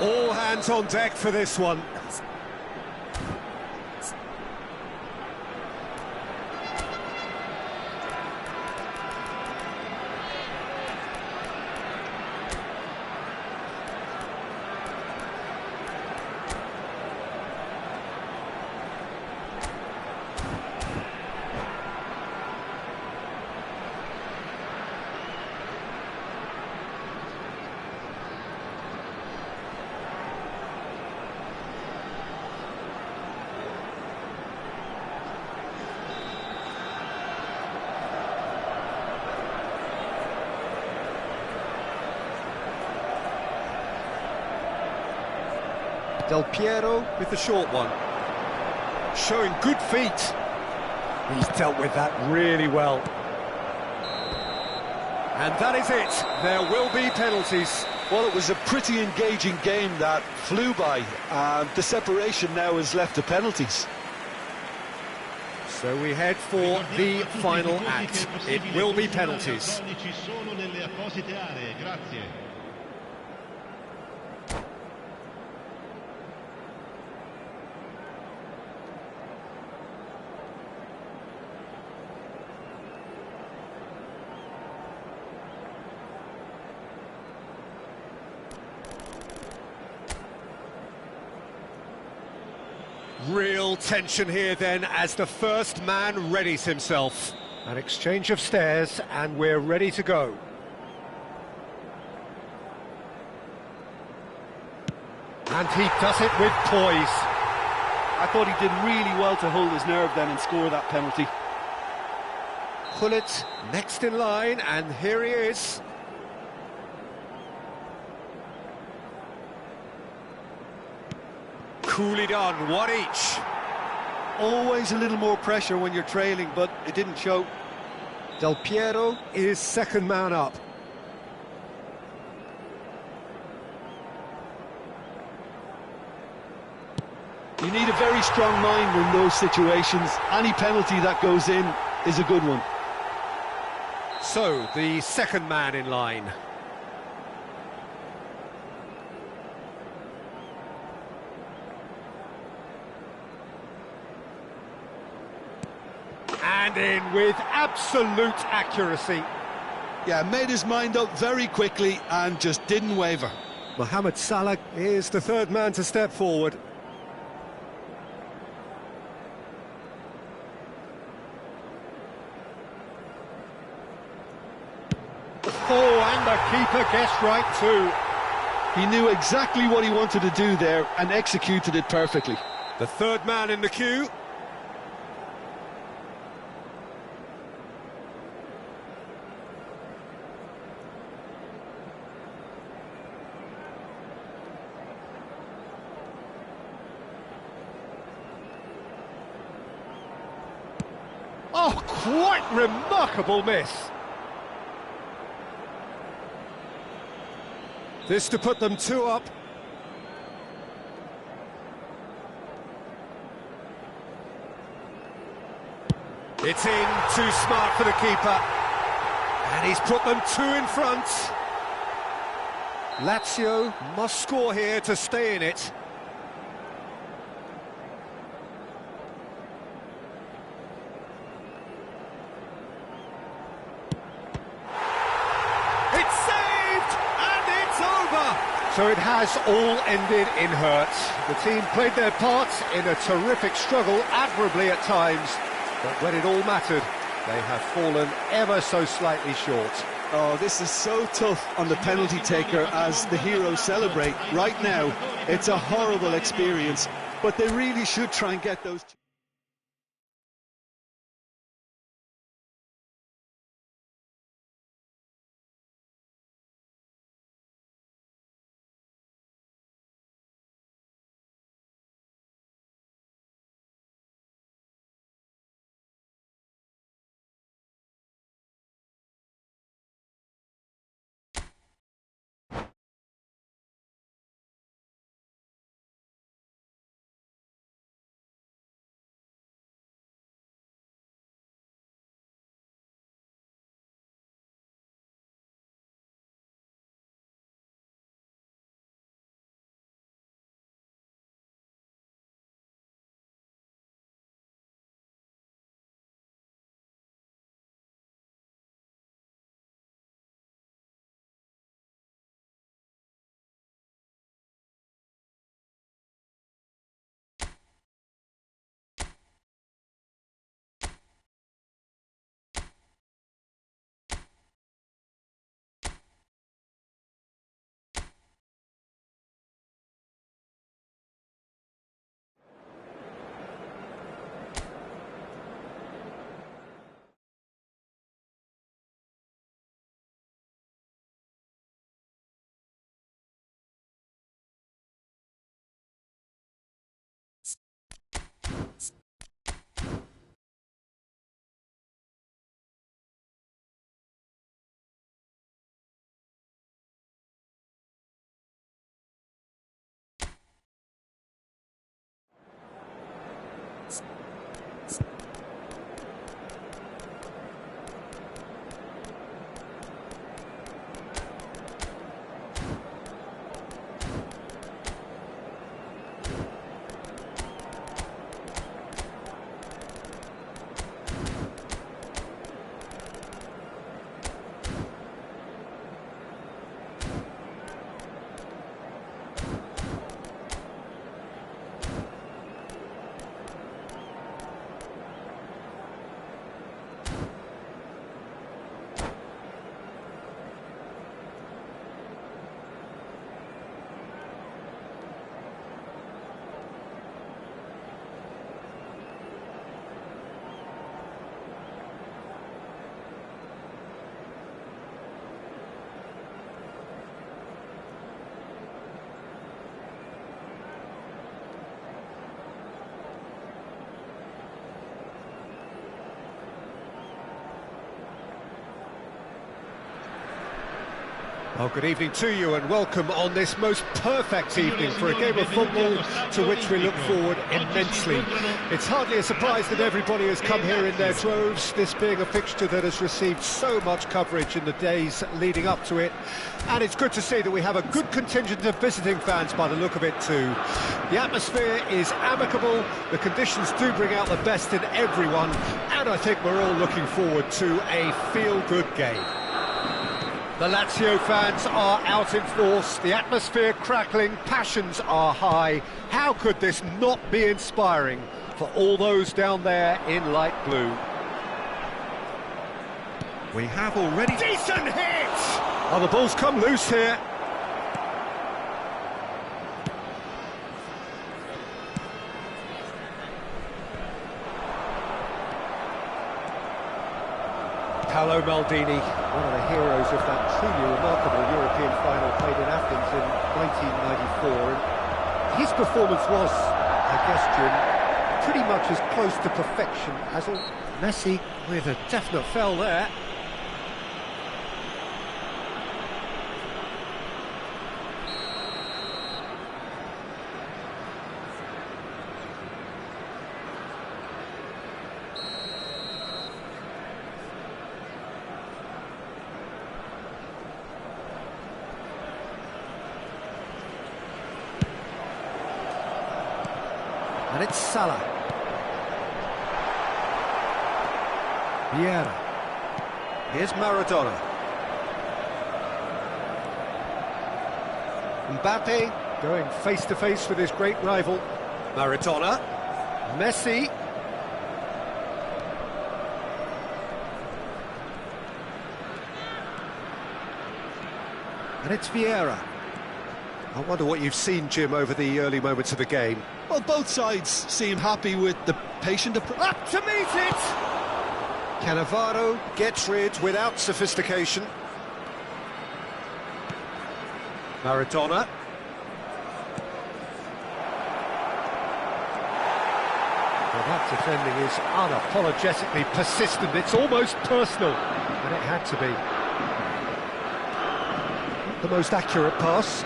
All hands on deck for this one. Del Piero with the short one. Showing good feet. He's dealt with that really well. And that is it. There will be penalties. Well, it was a pretty engaging game that flew by. The separation now has left the penalties. So we head for the final act. It will be penalties. Real tension here then as the first man readies himself. An exchange of stares and we're ready to go. And he does it with poise. I thought he did really well to hold his nerve then and score that penalty. Gullit next in line, and here he is. Coolly done, one each. Always a little more pressure when you're trailing, but it didn't show. Del Piero is second man up. You need a very strong mind in those situations. Any penalty that goes in is a good one. So, the second man in line. And in with absolute accuracy. Yeah, made his mind up very quickly and just didn't waver. Mohamed Salah is the third man to step forward. Oh, and the keeper guessed right too. He knew exactly what he wanted to do there and executed it perfectly. The third man in the queue. Oh, quite remarkable miss. This to put them 2 up. It's in, too smart for the keeper. And he's put them 2 in front. Lazio must score here to stay in it. So it has all ended in hurt. The team played their parts in a terrific struggle, admirably at times, but when it all mattered, they have fallen ever so slightly short. Oh, this is so tough on the penalty taker as the heroes celebrate. Right now, it's a horrible experience, but they really should try and get those... Oh, good evening to you and welcome on this most perfect evening for a game of football to which we look forward immensely. It's hardly a surprise that everybody has come here in their droves, this being a fixture that has received so much coverage in the days leading up to it. And it's good to see that we have a good contingent of visiting fans by the look of it too. The atmosphere is amicable, the conditions do bring out the best in everyone, and I think we're all looking forward to a feel-good game. The Lazio fans are out in force, the atmosphere crackling, passions are high. How could this not be inspiring for all those down there in light blue? We have already... Decent hit! Oh, the ball's come loose here. Paolo Maldini, one of the heroes of that truly remarkable European final played in Athens in 1994. And his performance was, I guess, Jim, pretty much as close to perfection as all. Messi with a definite foul there. And it's Salah. Vieira. Here's Maradona. Mbappe going face-to-face with his great rival. Maradona. Messi. And it's Vieira. I wonder what you've seen, Jim, over the early moments of the game. Well, both sides seem happy with the patient approach. Up to meet it! Cannavaro gets rid without sophistication. Maradona. Well, that defending is unapologetically persistent. It's almost personal, and it had to be. Not the most accurate pass.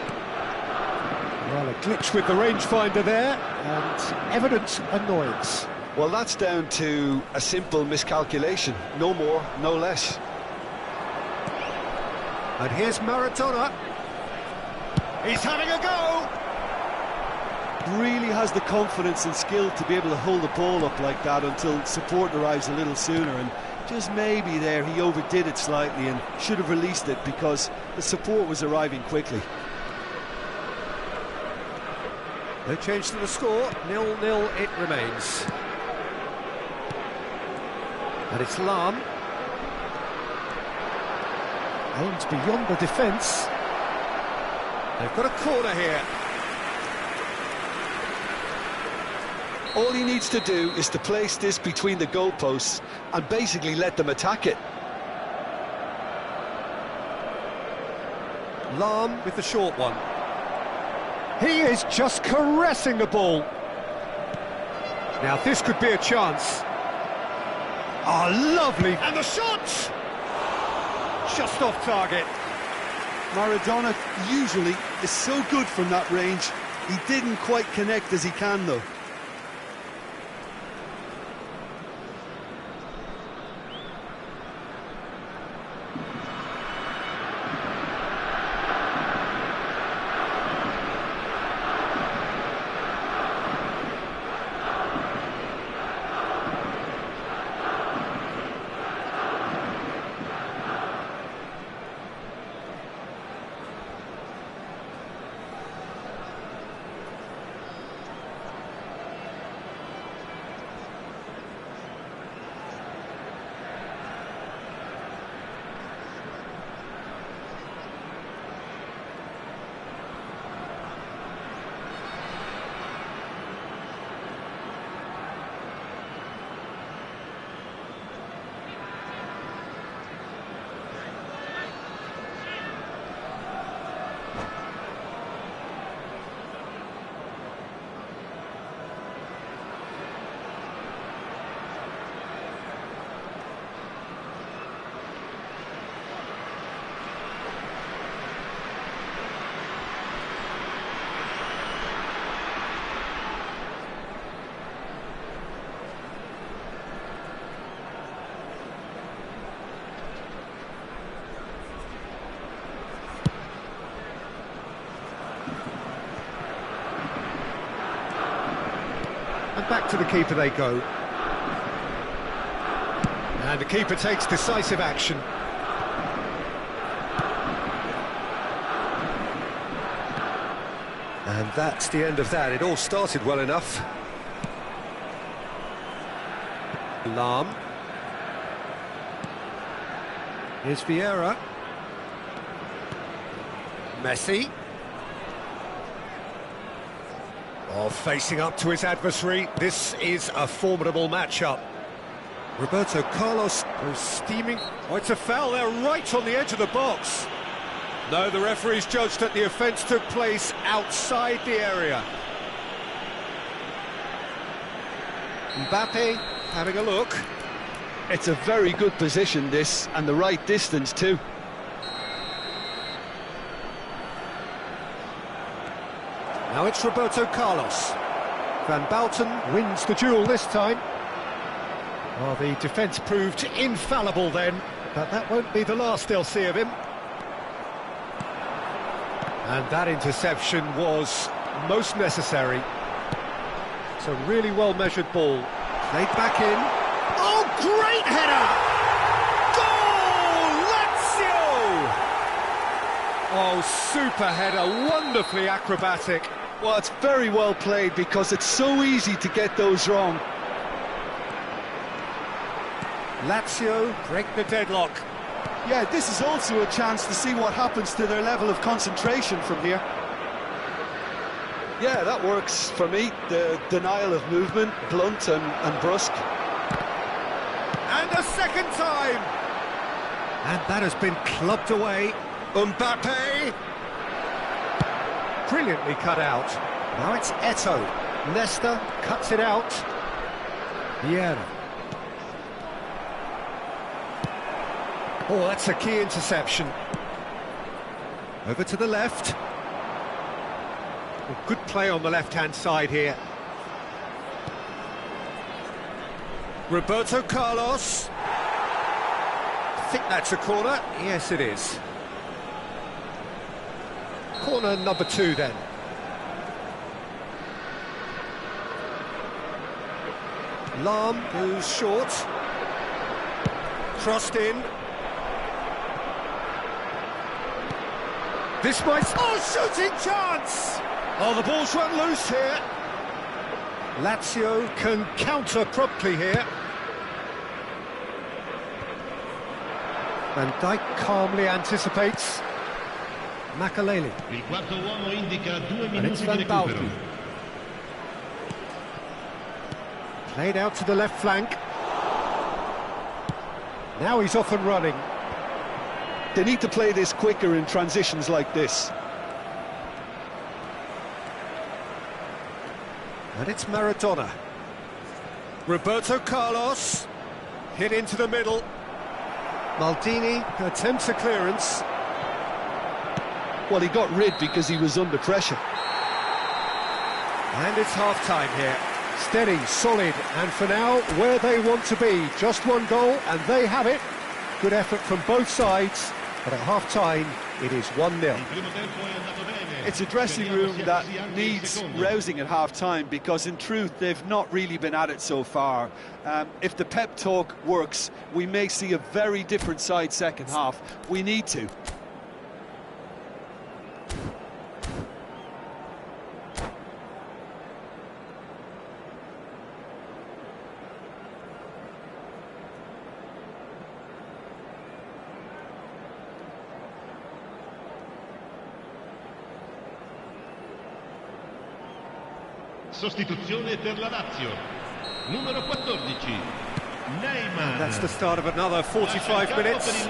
Well, a glitch with the rangefinder there, and evident annoyance. Well, that's down to a simple miscalculation. No more, no less. And here's Maradona. He's having a go! Really has the confidence and skill to be able to hold the ball up like that until support arrives a little sooner, and just maybe there he overdid it slightly and should have released it because the support was arriving quickly. No change to the score, 0-0 it remains. And it's Lahm. Aims beyond the defence. They've got a corner here. All he needs to do is to place this between the goalposts and basically let them attack it. Lahm with the short one. He is just caressing the ball. Now this could be a chance. Oh, lovely. And the shot! Just off target. Maradona usually is so good from that range. He didn't quite connect as he can, though. back to the keeper they go. And the keeper takes decisive action. And that's the end of that. It all started well enough. Lahm. Here's Vieira. Messi. Oh, facing up to his adversary. This is a formidable matchup. Roberto Carlos goes steaming. Oh, it's a foul there, right on the edge of the box. No, the referee's judged that the offence took place outside the area. Mbappe having a look. It's a very good position, this, and the right distance too. Now it's Roberto Carlos. Van Bauten wins the duel this time. Well, the defence proved infallible then, but that won't be the last they'll see of him. And that interception was most necessary. It's a really well-measured ball. Played back in. Oh, great header! Goal! Lazio! Oh, super header, wonderfully acrobatic. Well, it's very well played because it's so easy to get those wrong. Lazio break the deadlock. Yeah, this is also a chance to see what happens to their level of concentration from here. Yeah, that works for me. The denial of movement, blunt and brusque. And a second time! And that has been clubbed away. Mbappe! Brilliantly cut out. Now it's Eto'o. Nesta cuts it out. Vieira. Oh, that's a key interception. Over to the left. Well, good play on the left-hand side here. Roberto Carlos. I think that's a corner. Yes, it is. Corner number 2 then. Lahm goes short. Crossed in. This might... Oh, shooting chance! Oh, the ball's run loose here. Lazio can counter promptly here. Van Dijk calmly anticipates. Makaleli. Il quarto uomo indica 2 And it's minuti Van di recupero. Bauten. Played out to the left flank. Now he's off and running. They need to play this quicker in transitions like this. And it's Maradona. Roberto Carlos. Hit into the middle. Maldini attempts a clearance. Well, he got rid because he was under pressure. And it's half-time here. Steady, solid, and for now, where they want to be. Just one goal, and they have it. Good effort from both sides, but at half-time, it is 1-0. It's a dressing room that needs rousing at half-time because, in truth, they've not really been at it so far. If the pep talk works, we may see a very different side second half. We need to. Sostituzione per la Lazio. Numero 14. Neymar. That's the start of another 45 minutes.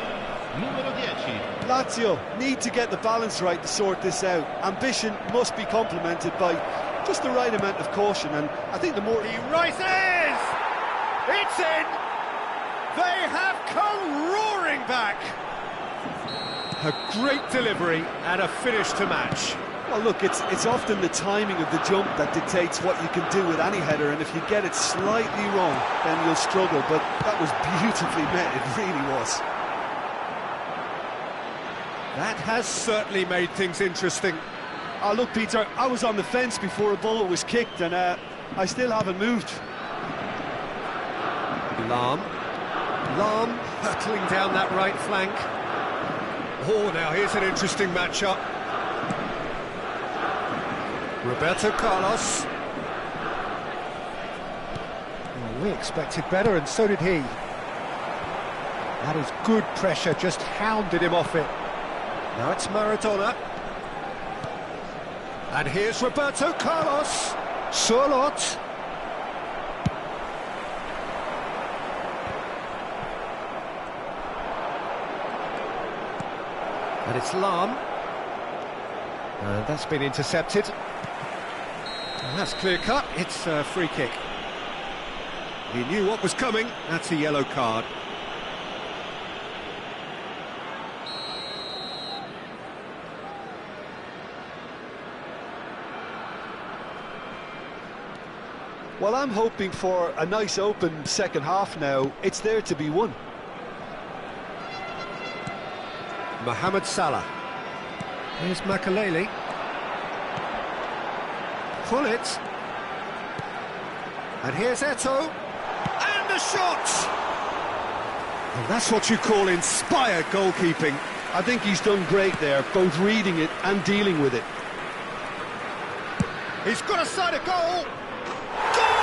Numero 10. Lazio need to get the balance right to sort this out. Ambition must be complemented by just the right amount of caution, and I think the more... He rises! It's in! They have come roaring back! A great delivery and a finish to match. Well, look, it's often the timing of the jump that dictates what you can do with any header, and if you get it slightly wrong, then you'll struggle, but that was beautifully met, it really was. That has certainly made things interesting. Look, Peter, I was on the fence before a ball was kicked, and I still haven't moved. Lahm hurtling down that right flank. Oh, now here's an interesting matchup. Roberto Carlos. Well, we expected better, and so did he. That is good pressure, just hounded him off it. Now it's Maradona. And here's Roberto Carlos. Sørloth. And it's Lahm. And that's been intercepted. And that's clear cut, it's a free kick. He knew what was coming, that's a yellow card. Well, I'm hoping for a nice open second half now. It's there to be won. Mohamed Salah. Here's Makelele. Gullit. And here's Eto'o. And the shot! And that's what you call inspired goalkeeping. I think he's done great there, both reading it and dealing with it. He's got a side of goal. Goal!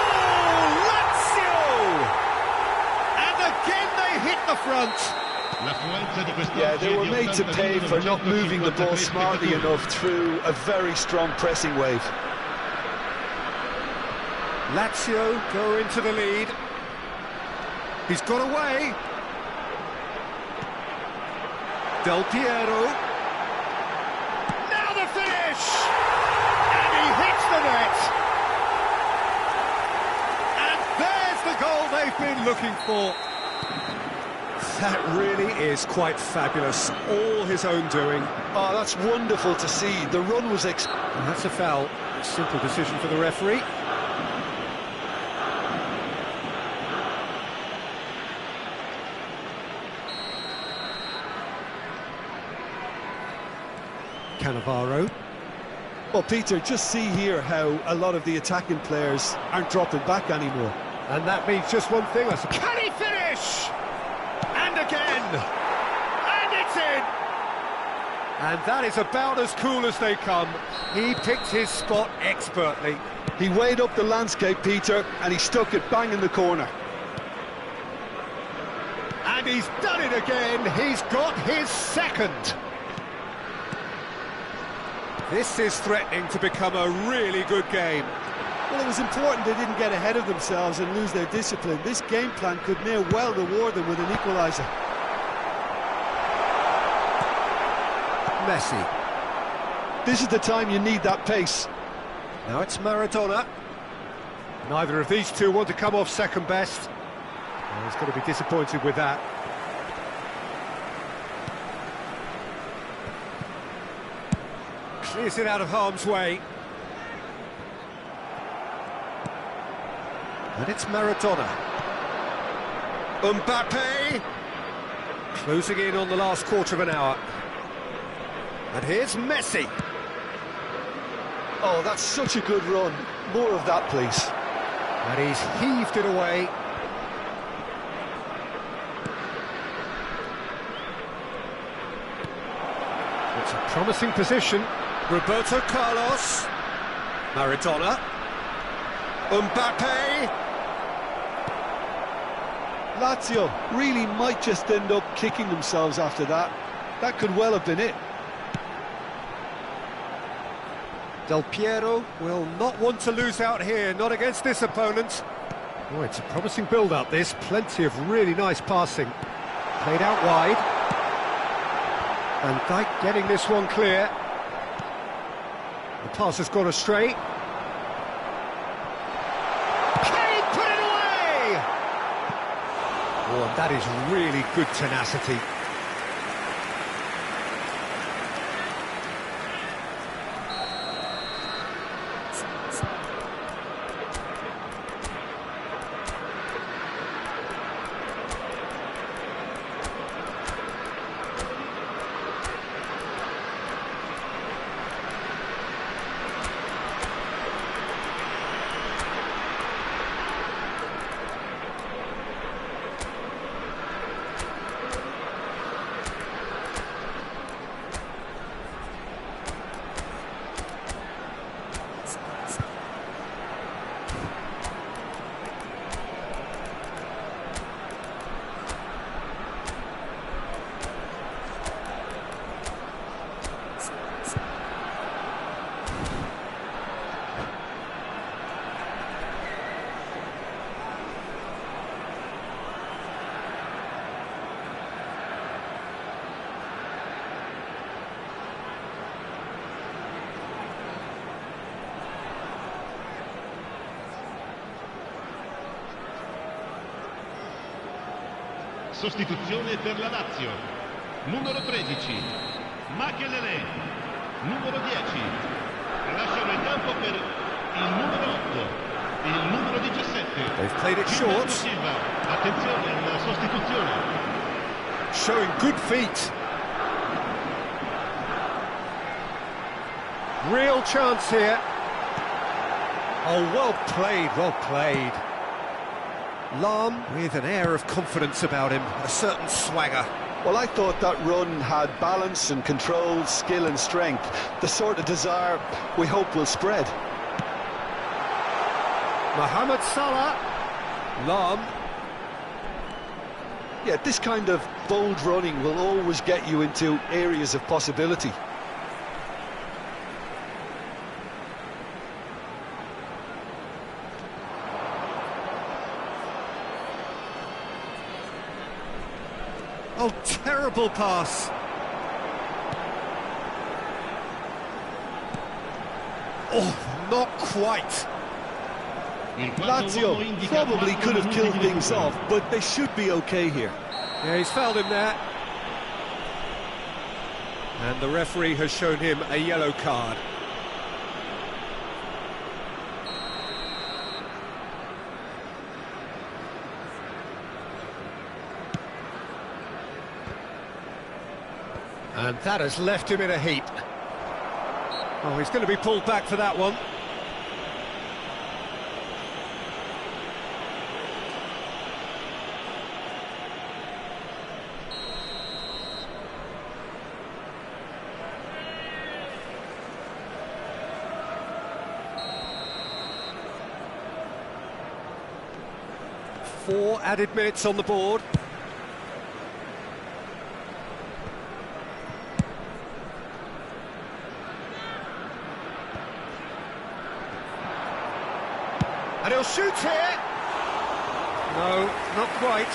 Lazio! And again they hit the front. Yeah, they were made to pay for not moving the ball smartly enough through a very strong pressing wave. Lazio go into the lead. He's got away. Del Piero. Now the finish! And he hits the net. And there's the goal they've been looking for. That really is quite fabulous. All his own doing. Oh, that's wonderful to see. The run was... And that's a foul. Simple decision for the referee. Cannavaro. Well, Peter, just see here how a lot of the attacking players aren't dropping back anymore. And that means just one thing, I suppose. Can he finish? And again! And it's in! And that is about as cool as they come. He picked his spot expertly. He weighed up the landscape, Peter, and he stuck it bang in the corner. And he's done it again. He's got his second. This is threatening to become a really good game. Well, it was important they didn't get ahead of themselves and lose their discipline. This game plan could near well reward them with an equaliser. Messi. This is the time you need that pace. Now it's Maradona. Neither of these two want to come off second best. Well, he's going to be disappointed with that. Clears it out of harm's way. And it's Maradona. Mbappe. Closing in on the last quarter of an hour. And here's Messi. Oh, that's such a good run. More of that, please. And he's heaved it away. It's a promising position. Roberto Carlos. Maradona. Mbappe. Lazio really might just end up kicking themselves after that. That could well have been it. Del Piero will not want to lose out here, not against this opponent. Oh, it's a promising build-up, this. Plenty of really nice passing. Played out wide. Van Dijk getting this one clear. The pass has gone astray. Kane put it away! Oh, and that is really good tenacity. sostituzione per la Lazio. Numero 13, Makelele. Numero 10, lasciano il campo per il numero 8, il numero 17. They've played it Gilberto short. Silva, attenzione alla sostituzione. Showing good feet. Real chance here. Oh, well played, well played. Lahm with an air of confidence about him, a certain swagger. Well, I thought that run had balance and control, skill and strength, the sort of desire we hope will spread. Mohamed Salah. Lahm. Yeah, this kind of bold running will always get you into areas of possibility. Oh, terrible pass. Oh, not quite. Lazio probably could have killed things off, but they should be okay here. Yeah, he's fouled him there. And the referee has shown him a yellow card. And that has left him in a heap. Oh, he's going to be pulled back for that one. Four added minutes on the board. And he'll shoot here. No, not quite.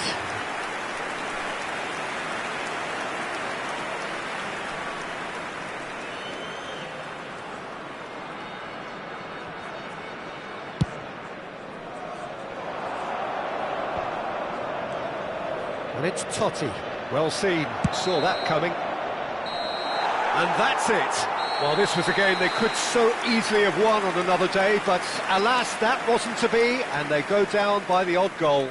And it's Totti. Well seen. Saw that coming. And that's it. Well, this was a game they could so easily have won on another day, but alas, that wasn't to be, and they go down by the odd goal.